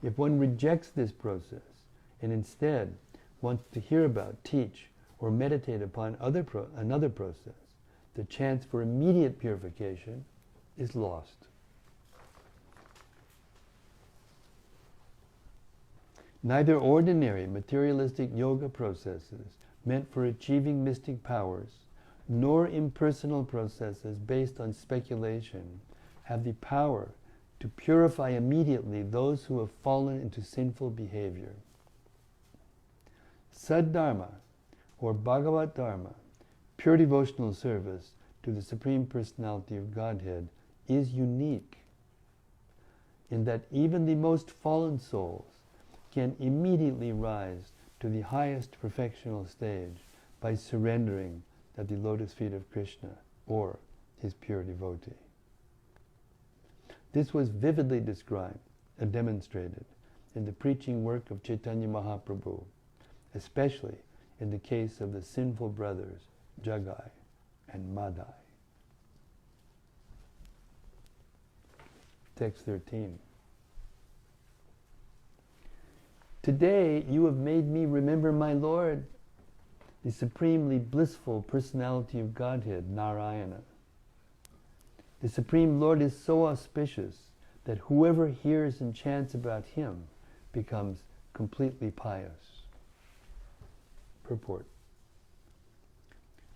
If one rejects this process and instead wants to hear about, teach, or meditate upon another process, the chance for immediate purification is lost. Neither ordinary materialistic yoga processes meant for achieving mystic powers, nor impersonal processes based on speculation have the power to purify immediately those who have fallen into sinful behavior. Saddharma, or Bhagavat Dharma, pure devotional service to the Supreme Personality of Godhead, is unique in that even the most fallen souls can immediately rise to the highest perfectional stage by surrendering at the lotus feet of Krishna or his pure devotee. This was vividly described and demonstrated in the preaching work of Chaitanya Mahaprabhu, especially in the case of the sinful brothers Jagai and Madai. Text 13. Today you have made me remember my Lord, the supremely blissful personality of Godhead, Narayana. The Supreme Lord is so auspicious that whoever hears and chants about him becomes completely pious. Purport.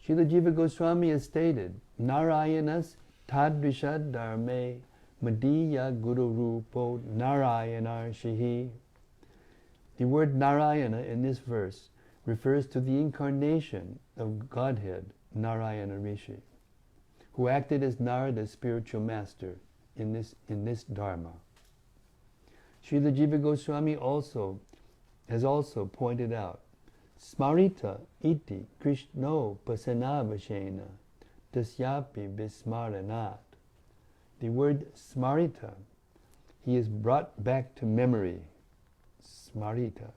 Srila Jiva Goswami has stated, Narayanas tadrishad dharme Madhya Guru Rupo Narayana Shihi. The word Narayana in this verse refers to the incarnation of Godhead, Narayana Rishi, who acted as Narada's spiritual master in this Dharma. Srila Jiva Goswami has also pointed out, Smarita iti Krishno pasanavashena tasyapi vismaranat. The word smarita, he is brought back to memory. Smarita,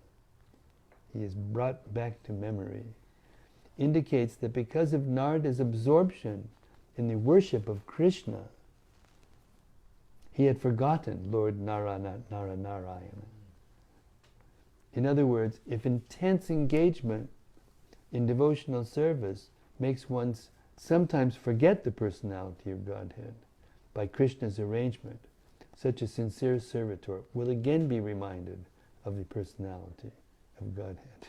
he is brought back to memory, indicates that because of Narada's absorption in the worship of Krishna, he had forgotten Lord Narayana. In other words, if intense engagement in devotional service makes one sometimes forget the personality of Godhead, by Krishna's arrangement, such a sincere servitor will again be reminded of the personality of Godhead.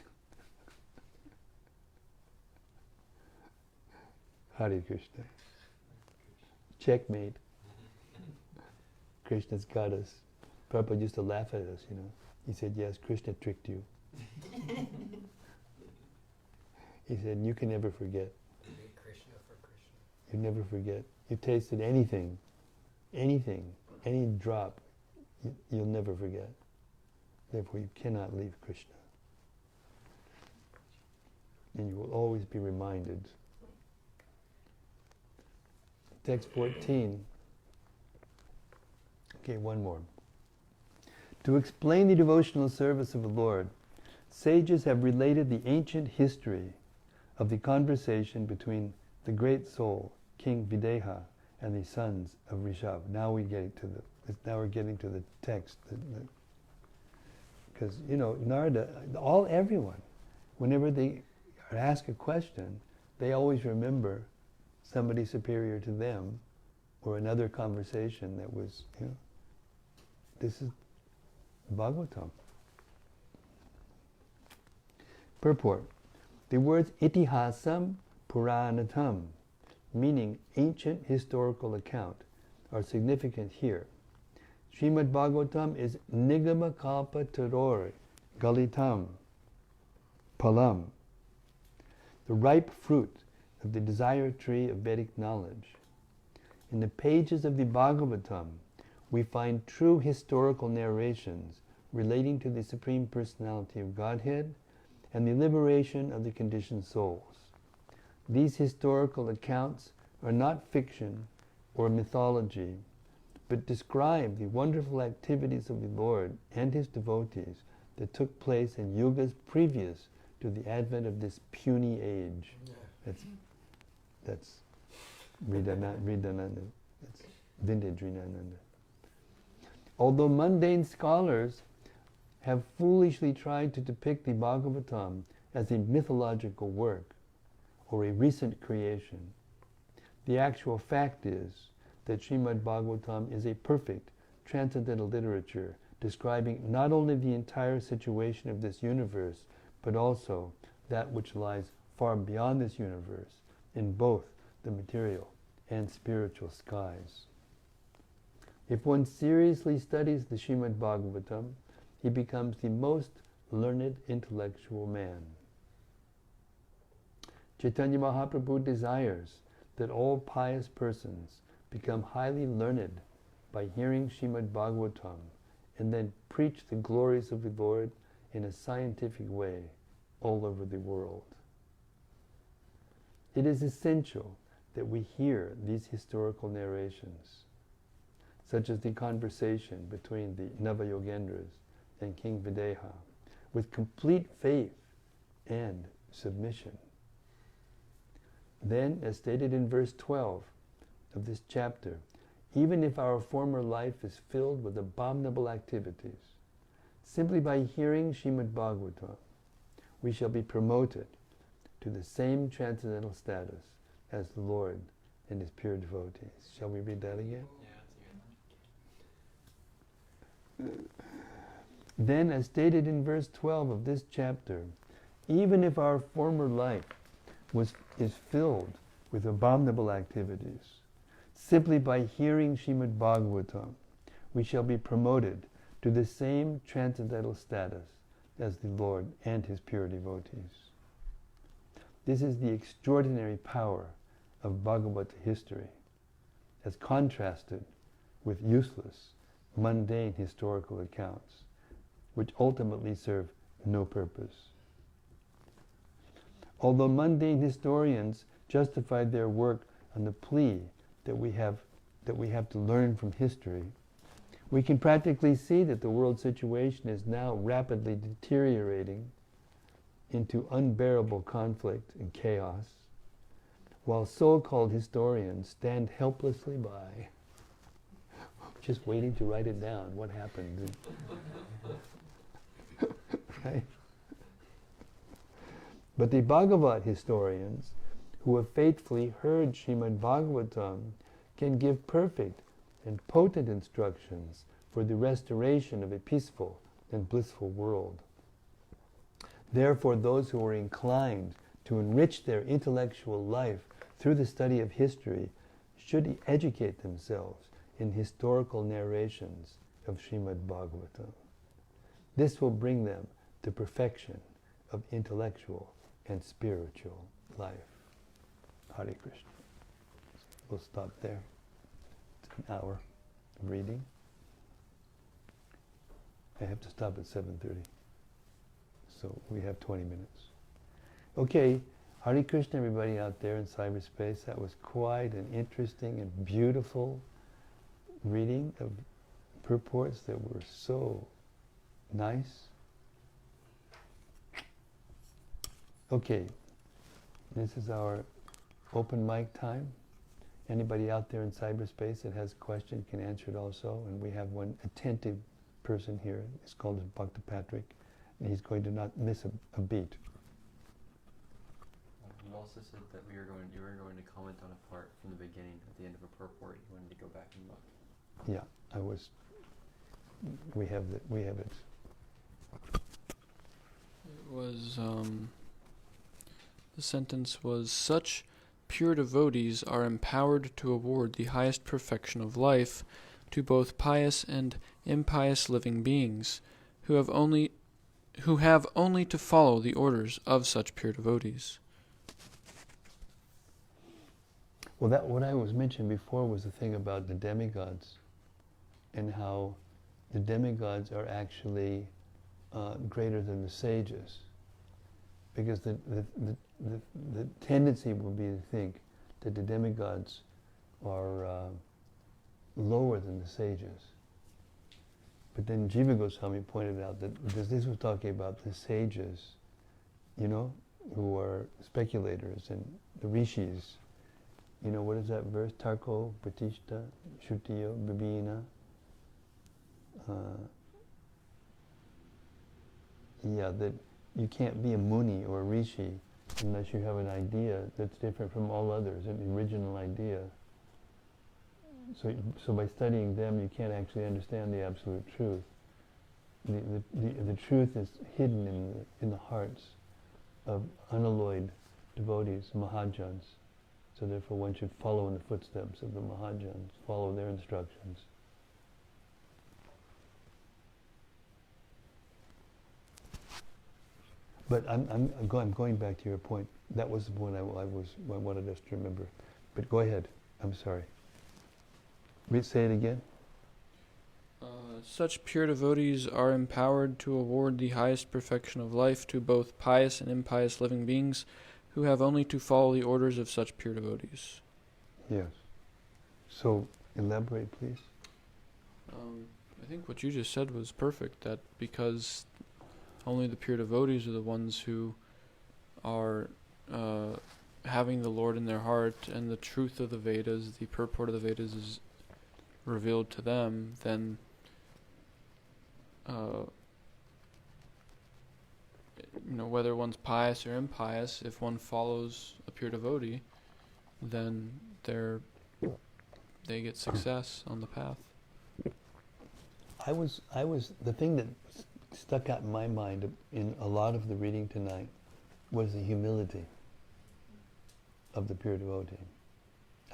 Hare Krishna. Checkmate. Krishna's got us. Prabhupada used to laugh at us, you know. He said, yes, Krishna tricked you. He said, you can never forget. Krishna for Krishna. You never forget. You tasted anything, any drop, you'll never forget. Therefore, you cannot leave Krishna. And you will always be reminded. Text 14. Okay, one more. To explain the devotional service of the Lord, sages have related the ancient history of the conversation between the great soul, King Videha, and the sons of Rishabh. Now we're getting to the text. Because, you know, Narada, everyone, whenever they ask a question, they always remember somebody superior to them or another conversation that was, you know, this is Bhagavatam. Purport. The words itihasam puranatam, meaning ancient historical account, are significant here. Srimad-Bhagavatam is nigama kalpa tarori galitam palam, the ripe fruit of the desire tree of Vedic knowledge. In the pages of the Bhagavatam, we find true historical narrations relating to the Supreme Personality of Godhead and the liberation of the conditioned souls. These historical accounts are not fiction or mythology, but describe the wonderful activities of the Lord and His devotees that took place in yugas previous to the advent of this puny age. That's Ridananda. That's vintage Ridananda. Although mundane scholars have foolishly tried to depict the Bhagavatam as a mythological work or a recent creation, the actual fact is that Srimad-Bhagavatam is a perfect transcendental literature describing not only the entire situation of this universe, but also that which lies far beyond this universe in both the material and spiritual skies. If one seriously studies the Srimad-Bhagavatam, he becomes the most learned intellectual man. Chaitanya Mahaprabhu desires that all pious persons become highly learned by hearing Srimad-Bhagavatam and then preach the glories of the Lord in a scientific way all over the world. It is essential that we hear these historical narrations, such as the conversation between the Nava Yogendras and King Videha, with complete faith and submission. Then, as stated in verse 12 of this chapter, even if our former life is filled with abominable activities, simply by hearing Srimad-Bhagavatam, we shall be promoted to the same transcendental status as the Lord and His pure devotees. Shall we read that again? Yeah, Then, as stated in verse 12 of this chapter, even if our former life is filled with abominable activities, simply by hearing Srimad Bhagavatam, we shall be promoted to the same transcendental status as the Lord and His pure devotees. This is the extraordinary power of Bhagavad history, as contrasted with useless, mundane historical accounts, which ultimately serve no purpose. Although mundane historians justified their work on the plea that we have to learn from history, we can practically see that the world situation is now rapidly deteriorating into unbearable conflict and chaos, while so-called historians stand helplessly by, just waiting to write it down. What happened? Right? But the Bhagavad historians, who have faithfully heard Srimad Bhagavatam, can give perfect and potent instructions for the restoration of a peaceful and blissful world. Therefore, those who are inclined to enrich their intellectual life through the study of history should educate themselves in historical narrations of Srimad Bhagavatam. This will bring them to perfection of intellectual and spiritual life. Hare Krishna. We'll stop there. It's an hour of reading. I have to stop at 7:30. So we have 20 minutes. Okay, Hare Krishna everybody out there in cyberspace. That was quite an interesting and beautiful reading of purports that were so nice. Okay, this is our open mic time. Anybody out there in cyberspace that has a question can answer it also. And we have one attentive person here. He's called Bhakta Patrick. And he's going to not miss a beat. You also said that you were going to comment on a part from the beginning at the end of a purport. You wanted to go back and look. Yeah, I was. We have it. It was, the sentence was, such pure devotees are empowered to award the highest perfection of life to both pious and impious living beings, who have only to follow the orders of such pure devotees. Well, that what I was mentioning before was the thing about the demigods, and how the demigods are actually greater than the sages, because the tendency will be to think that the demigods are lower than the sages. But then Jiva Goswami pointed out that, because this was talking about the sages, who are speculators, and the rishis. What is that verse? Tarko, Pratishta, Shutiyo, Bibina. That you can't be a muni or a rishi unless you have an idea that's different from all others, an original idea. So by studying them, you can't actually understand the absolute truth. The truth is hidden in the hearts of unalloyed devotees, Mahajans. So therefore one should follow in the footsteps of the Mahajans, follow their instructions. But I'm going back to your point. That was the point I wanted us to remember. But go ahead. I'm sorry. Say it again. such pure devotees are empowered to award the highest perfection of life to both pious and impious living beings who have only to follow the orders of such pure devotees. Yes. So, elaborate, please. I think what you just said was perfect, that because only the pure devotees are the ones who are having the Lord in their heart, and the truth of the Vedas, the purport of the Vedas is revealed to them, then whether one's pious or impious, if one follows a pure devotee, then they get success on the path. The thing that stuck out in my mind in a lot of the reading tonight was the humility of the pure devotee.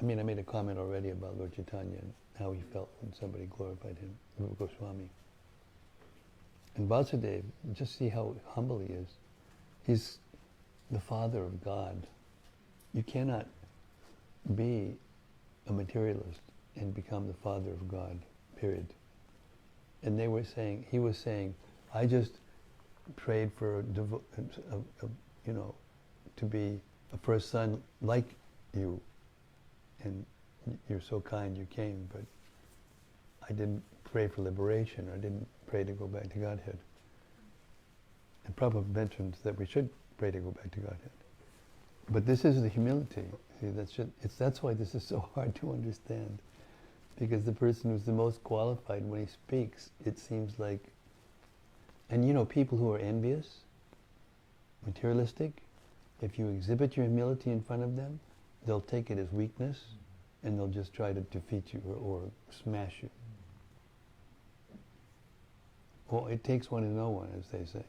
I mean, I made a comment already about Lord Chaitanya and how he felt when somebody glorified him, Rupa Goswami. And Vasudeva, just see how humble he is. He's the father of God. You cannot be a materialist and become the father of God, period. And he was saying, I just prayed for to be a first son like you, and you're so kind you came, but I didn't pray for liberation, or I didn't pray to go back to Godhead. And Prabhupada mentions that we should pray to go back to Godhead. But this is the humility. See, that's why this is so hard to understand. Because the person who's the most qualified, when he speaks, it seems like, and people who are envious, materialistic, if you exhibit your humility in front of them, they'll take it as weakness, and they'll just try to defeat you or smash you. Well, it takes one to know one, as they say.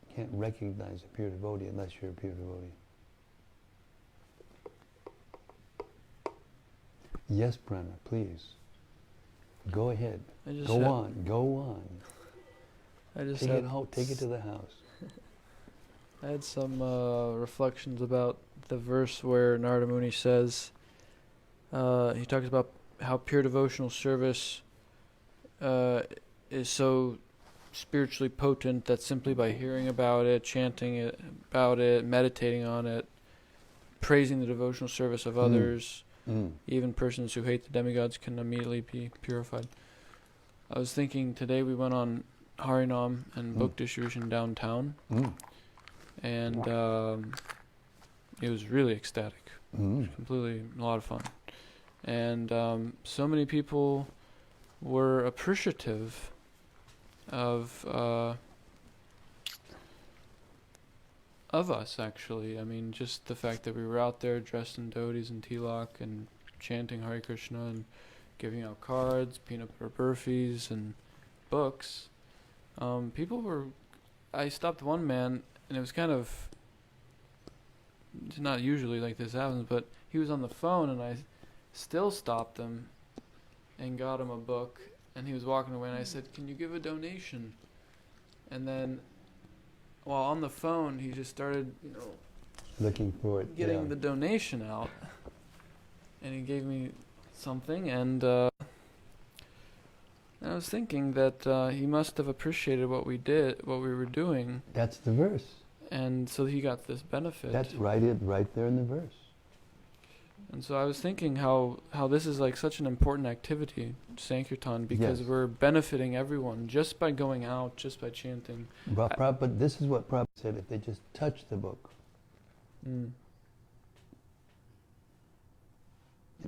You can't recognize a pure devotee unless you're a pure devotee. Yes, Prana, please. Go ahead. Go on. Take it to the house. I had some reflections about the verse where Narada Muni says, he talks about how pure devotional service is so spiritually potent that simply by hearing about it, chanting about it, meditating on it, praising the devotional service of others, even persons who hate the demigods can immediately be purified. I was thinking today we went on Harinam and book distribution downtown, and it was really ecstatic. It was completely a lot of fun. And so many people were appreciative of us, actually. I mean, just the fact that we were out there dressed in dhotis and tilak and chanting Hare Krishna and giving out cards, peanut butter burfis, and books. People were... I stopped one man, and it was kind of... It's not usually like this happens, but he was on the phone, and I still stopped him and got him a book, and he was walking away, and I said, "Can you give a donation?" And then, while on the phone, he just started, looking for it, getting the donation out, and he gave me something, and I was thinking that he must have appreciated what we were doing. That's the verse. And so he got this benefit. That's right there in the verse. And so I was thinking how this is like such an important activity, Sankirtan, because we're benefiting everyone just by going out, just by chanting. But this is what Prabhupada said, if they just touch the book.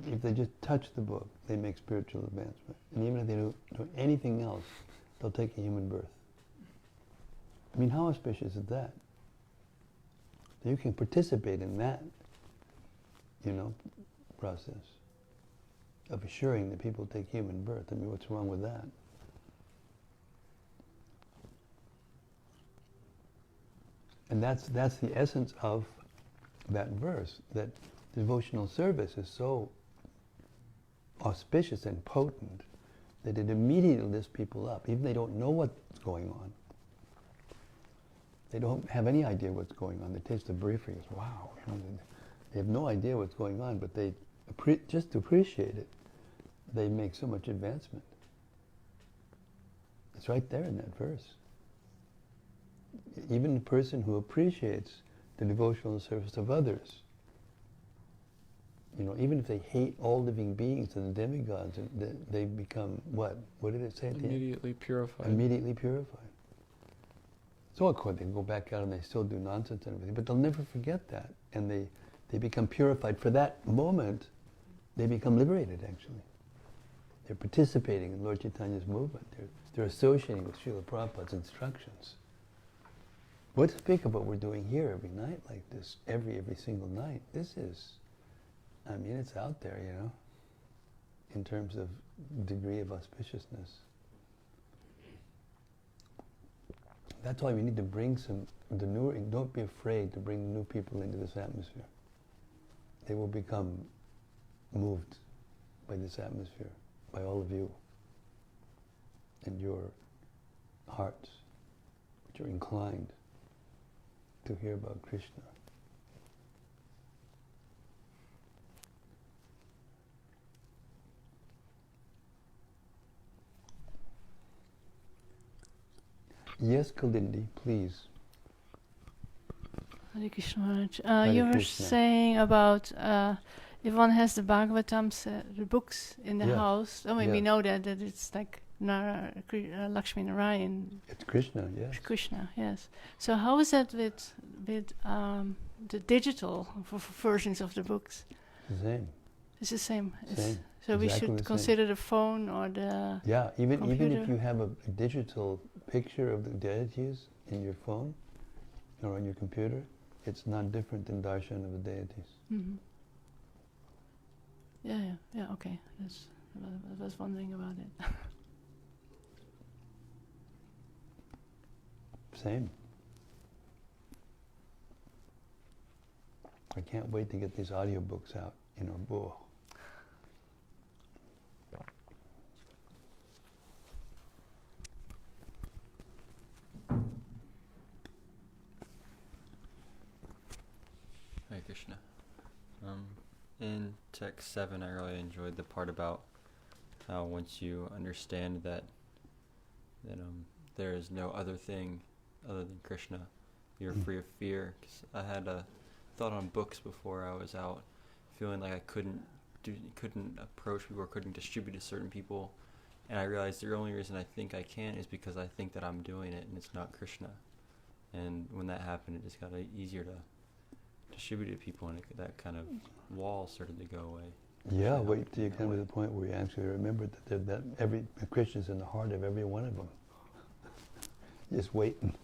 If they just touch the book, they make spiritual advancement. And even if they don't do anything else, they'll take a human birth. I mean, how auspicious is that? You can participate in that, process of assuring that people take human birth. I mean, what's wrong with that? And that's the essence of that verse, that devotional service is so auspicious and potent that it immediately lifts people up, even they don't know what's going on. They don't have any idea what's going on. They taste the briefing, it's wow. They have no idea what's going on, but they just to appreciate it, they make so much advancement. It's right there in that verse. Even the person who appreciates the devotional service of others, even if they hate all living beings and the demigods, they become what? What did it say at the end? Immediately purified. Immediately purified. So of course they can go back out and they still do nonsense and everything, but they'll never forget that. And they become purified. For that moment, they become liberated actually. They're participating in Lord Chaitanya's movement. They're associating with Srila Prabhupada's instructions. What to speak of what we're doing here every night like this, every single night. This is, it's out there, in terms of degree of auspiciousness. That's why we need to bring the newer, don't be afraid to bring new people into this atmosphere. They will become moved by this atmosphere, by all of you, and your hearts, which are inclined to hear about Krishna. Yes, Kalindi, please. Hare Krishna Maharaj. Hare You were Krishna. saying about if one has the Bhagavatams, the books in the Yes. house. I mean, we Yes. know that it's like Lakshmi Narayan, It's Krishna, yes. Krishna. Yes. So how is that with the digital versions of the books? The same. It's the same. Same. So we Exactly the should same. consider the phone or the Yeah, even if computer. you have a digital picture of the deities in your phone or on your computer, it's not different than darshan of the deities. Mhm. Yeah. Okay. I was wondering about it. Same. I can't wait to get these audiobooks out, Whoa. Hare Krishna. In text 7, I really enjoyed the part about how once you understand that there is no other thing other than Krishna, you're free of fear. 'Cause I had a thought on books before I was out, feeling like I couldn't approach people or couldn't distribute to certain people, and I realized the only reason I think I can is because I think that I'm doing it and it's not Krishna. And when that happened, it just got easier to distribute to people, and that kind of wall started to go away. Yeah, Actually wait helped till you in that come to way. the point where you actually remember that every Krishna's in the heart of every one of them. Just waiting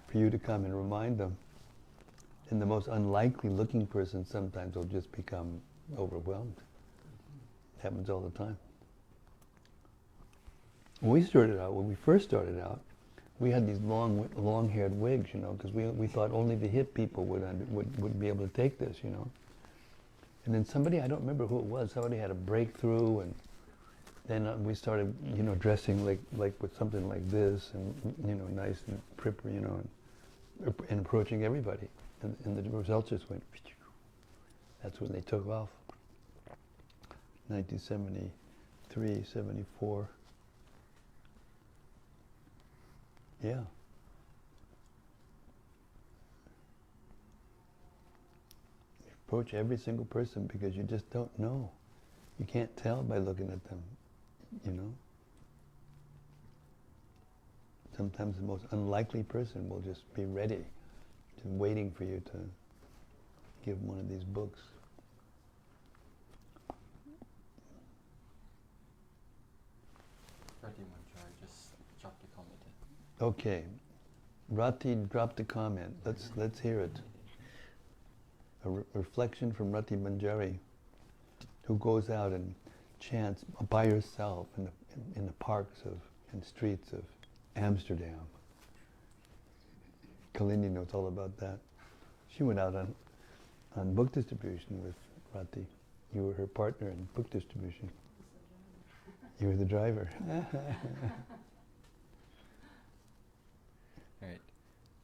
for you to come and remind them. And the most unlikely looking person sometimes will just become overwhelmed. It happens all the time. When we first started out, we had these long-haired wigs, because we thought only the hip people would be able to take this, And then somebody, I don't remember who it was, somebody had a breakthrough, and then we started, dressing like with something like this, and nice and proper, and approaching everybody, and the results just went. That's when they took off. 1973, 74. Yeah. Approach every single person because you just don't know. You can't tell by looking at them, Sometimes the most unlikely person will just be ready, just waiting for you to give them one of these books. Rati Manjari just dropped a comment in. Okay, Rati dropped a comment. Let's hear it. A reflection from Rati Manjari, who goes out and chants by herself in the parks and streets of Amsterdam. Kalindi knows all about that. She went out on book distribution with Rati. You were her partner in book distribution. You were the driver. Alright.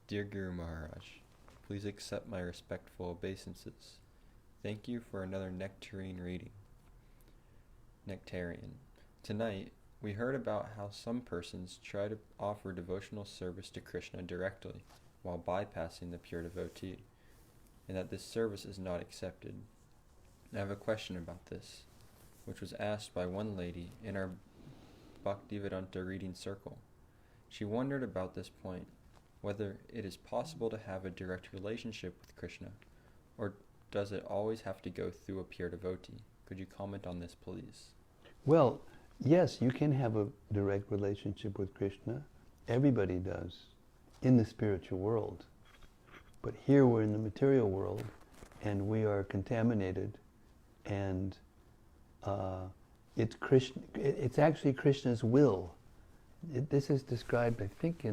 Dear Guru Maharaj, please accept my respectful obeisances. Thank you for another nectarine reading. Nectarian. Tonight, We heard about how some persons try to offer devotional service to Krishna directly while bypassing the pure devotee, and that this service is not accepted. I have a question about this, which was asked by one lady in our Bhaktivedanta reading circle. She wondered about this point, whether it is possible to have a direct relationship with Krishna, or does it always have to go through a pure devotee? Could you comment on this, please? Well, yes, you can have a direct relationship with Krishna. Everybody does in the spiritual world. But here we're in the material world, and we are contaminated, and it's Krishna. It's actually Krishna's will. This is described, I think,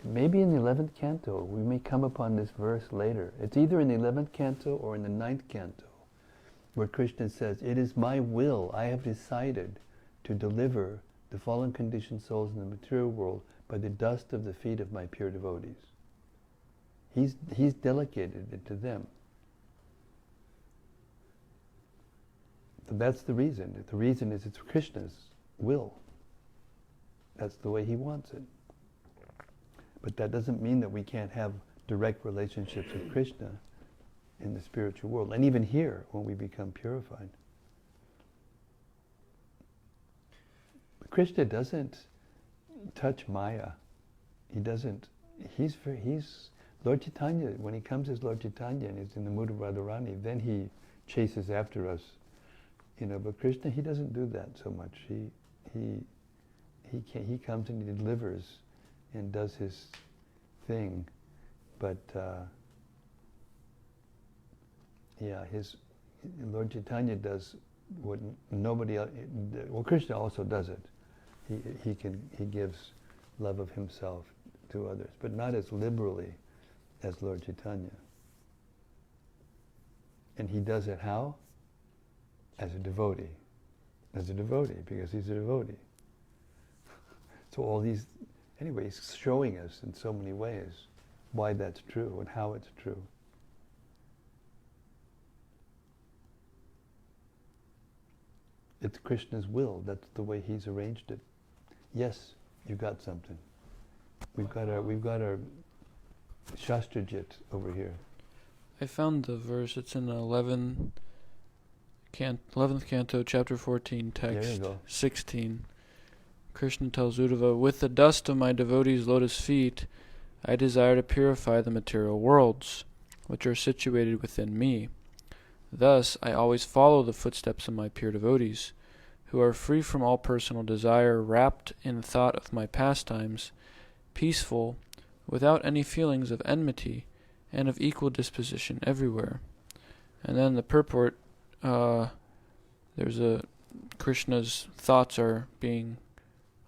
maybe in the 11th canto. We may come upon this verse later. It's either in the 11th canto or in the 9th canto, where Krishna says, "It is my will. I have decided to deliver the fallen conditioned souls in the material world by the dust of the feet of my pure devotees." He's delegated it to them. So that's the reason. The reason is it's Krishna's will. That's the way he wants it. But that doesn't mean that we can't have direct relationships with Krishna in the spiritual world, and even here when we become purified. But Krishna doesn't touch Maya. He doesn't. He's Lord Chaitanya. When he comes as Lord Chaitanya and is in the mood of Radharani, then he chases after us, But Krishna, he doesn't do that so much. He comes and he delivers and does his thing, but his Lord Chaitanya does what nobody else. Well, Krishna also does it. He gives love of himself to others, but not as liberally as Lord Chaitanya. And he does it how? As a devotee. As a devotee, because he's a devotee. So all these, anyway, he's showing us in so many ways why that's true and how it's true. It's Krishna's will. That's the way he's arranged it. Yes, you've got something. We've got our Shastrajit over here. I found the verse. It's in 11th canto, chapter 14, text 16. Krishna tells Uddhava, "With the dust of my devotees' lotus feet, I desire to purify the material worlds, which are situated within me. Thus, I always follow the footsteps of my pure devotees, who are free from all personal desire, wrapped in thought of my pastimes, peaceful, without any feelings of enmity, and of equal disposition everywhere." And then the purport, Krishna's thoughts are being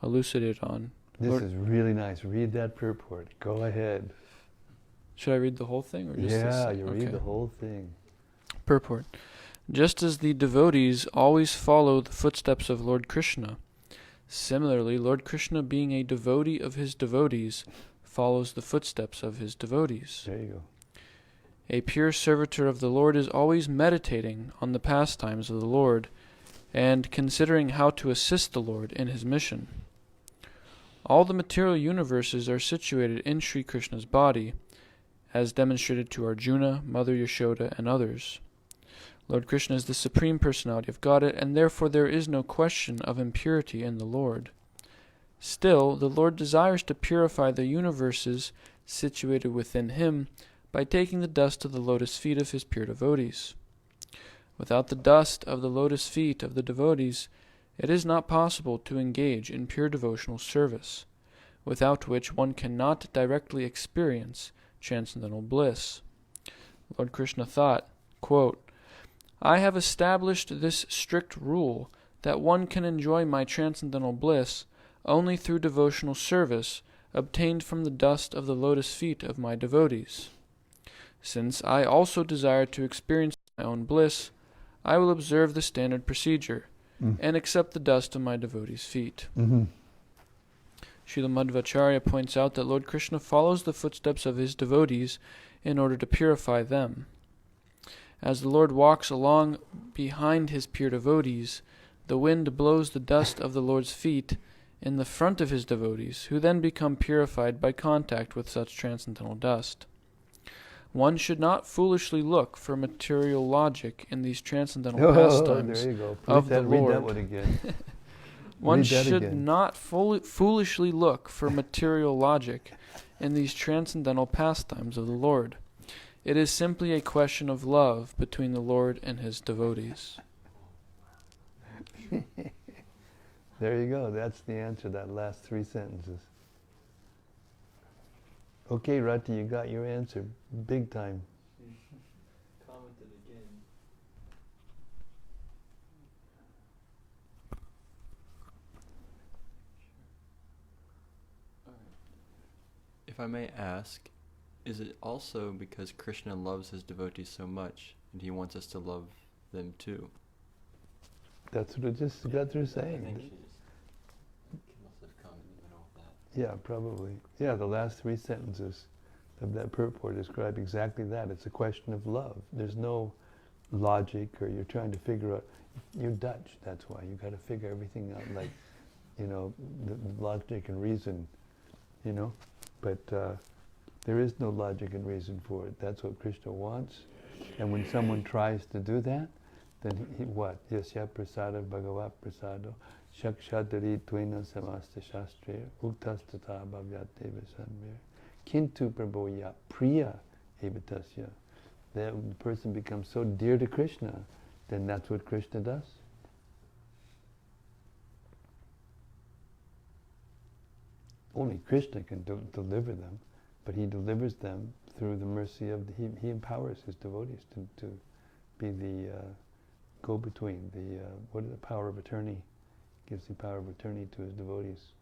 elucidated on. This is really nice. Read that purport. Go ahead. Should I read the whole thing? Or just read the whole thing. Purport. Just as the devotees always follow the footsteps of Lord Krishna, similarly, Lord Krishna, being a devotee of his devotees, follows the footsteps of his devotees. There you go. A pure servitor of the Lord is always meditating on the pastimes of the Lord and considering how to assist the Lord in his mission. All the material universes are situated in Sri Krishna's body, as demonstrated to Arjuna, Mother Yashoda, and others. Lord Krishna is the Supreme Personality of Godhead, and therefore there is no question of impurity in the Lord. Still, the Lord desires to purify the universes situated within him by taking the dust of the lotus feet of his pure devotees. Without the dust of the lotus feet of the devotees, it is not possible to engage in pure devotional service, without which one cannot directly experience transcendental bliss. Lord Krishna thought, quote, "I have established this strict rule that one can enjoy my transcendental bliss only through devotional service obtained from the dust of the lotus feet of my devotees. Since I also desire to experience my own bliss, I will observe the standard procedure and accept the dust of my devotees' feet." Mm-hmm. Srila Madhvacharya points out that Lord Krishna follows the footsteps of his devotees in order to purify them. As the Lord walks along behind his pure devotees, The wind blows the dust of the Lord's feet in the front of his devotees, who then become purified by contact with such transcendental dust. One should not foolishly look for material logic in these transcendental pastimes there you go. of the Read that Lord. one again. One Read that should again. not foolishly look for material logic in these transcendental pastimes of the Lord. It is simply a question of love between the Lord and his devotees. There you go. That's the answer, that last 3 sentences. Okay, Rati, you got your answer. Big time. Commented again. If I may ask, is it also because Krishna loves his devotees so much and he wants us to love them too? That's what I just got through saying. Must have come in the middle of that. Yeah, probably. Yeah, the last 3 sentences of that purport describe exactly that. It's a question of love. There's no logic, or you're trying to figure out. You're Dutch, that's why. You've got to figure everything out, like, the logic and reason, But there is no logic and reason for it. That's what Krishna wants. And when someone tries to do that, then he what? Yasya prasada bhagavat prasado shakshadari tvena samasta shastriya uktastata bhavyate visanvir kintu prabhoya priya evatasya. The person becomes so dear to Krishna, then that's what Krishna does. Only Krishna can deliver them, but he delivers them through the mercy of he empowers his devotees to be the go-between, the power of attorney, gives the power of attorney to his devotees.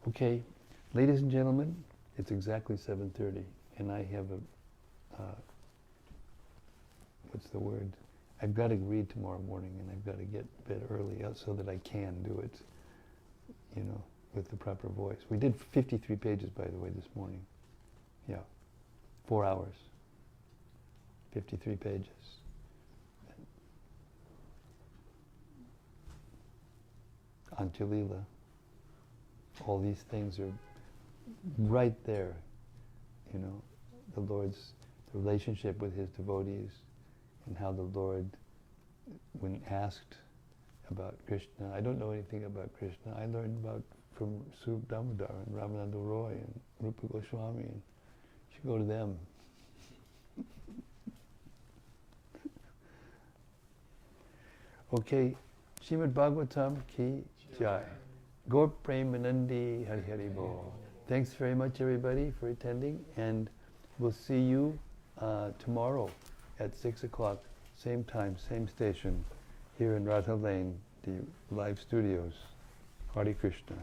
Okay, ladies and gentlemen, it's exactly 7:30, and I have what's the word? I've got to read tomorrow morning, and I've got to get to bed early so that I can do it, with the proper voice. We did 53 pages, by the way, this morning. Yeah, 4 hours, 53 pages. Anjalila. All these things are right there, the Lord's relationship with his devotees, and how the Lord, when asked about Krishna, I don't know anything about Krishna. I learned from Srup Damodar and Ramananda Roy and Rupa Goswami, and you should go to them. Okay, Srimad-Bhagavatam ki jai. Gaur Premanandi Hari Hari Bol. Thanks very much, everybody, for attending, and we'll see you tomorrow at 6 o'clock, same time, same station, here in Radha Lane, the live studios. Hare Krishna.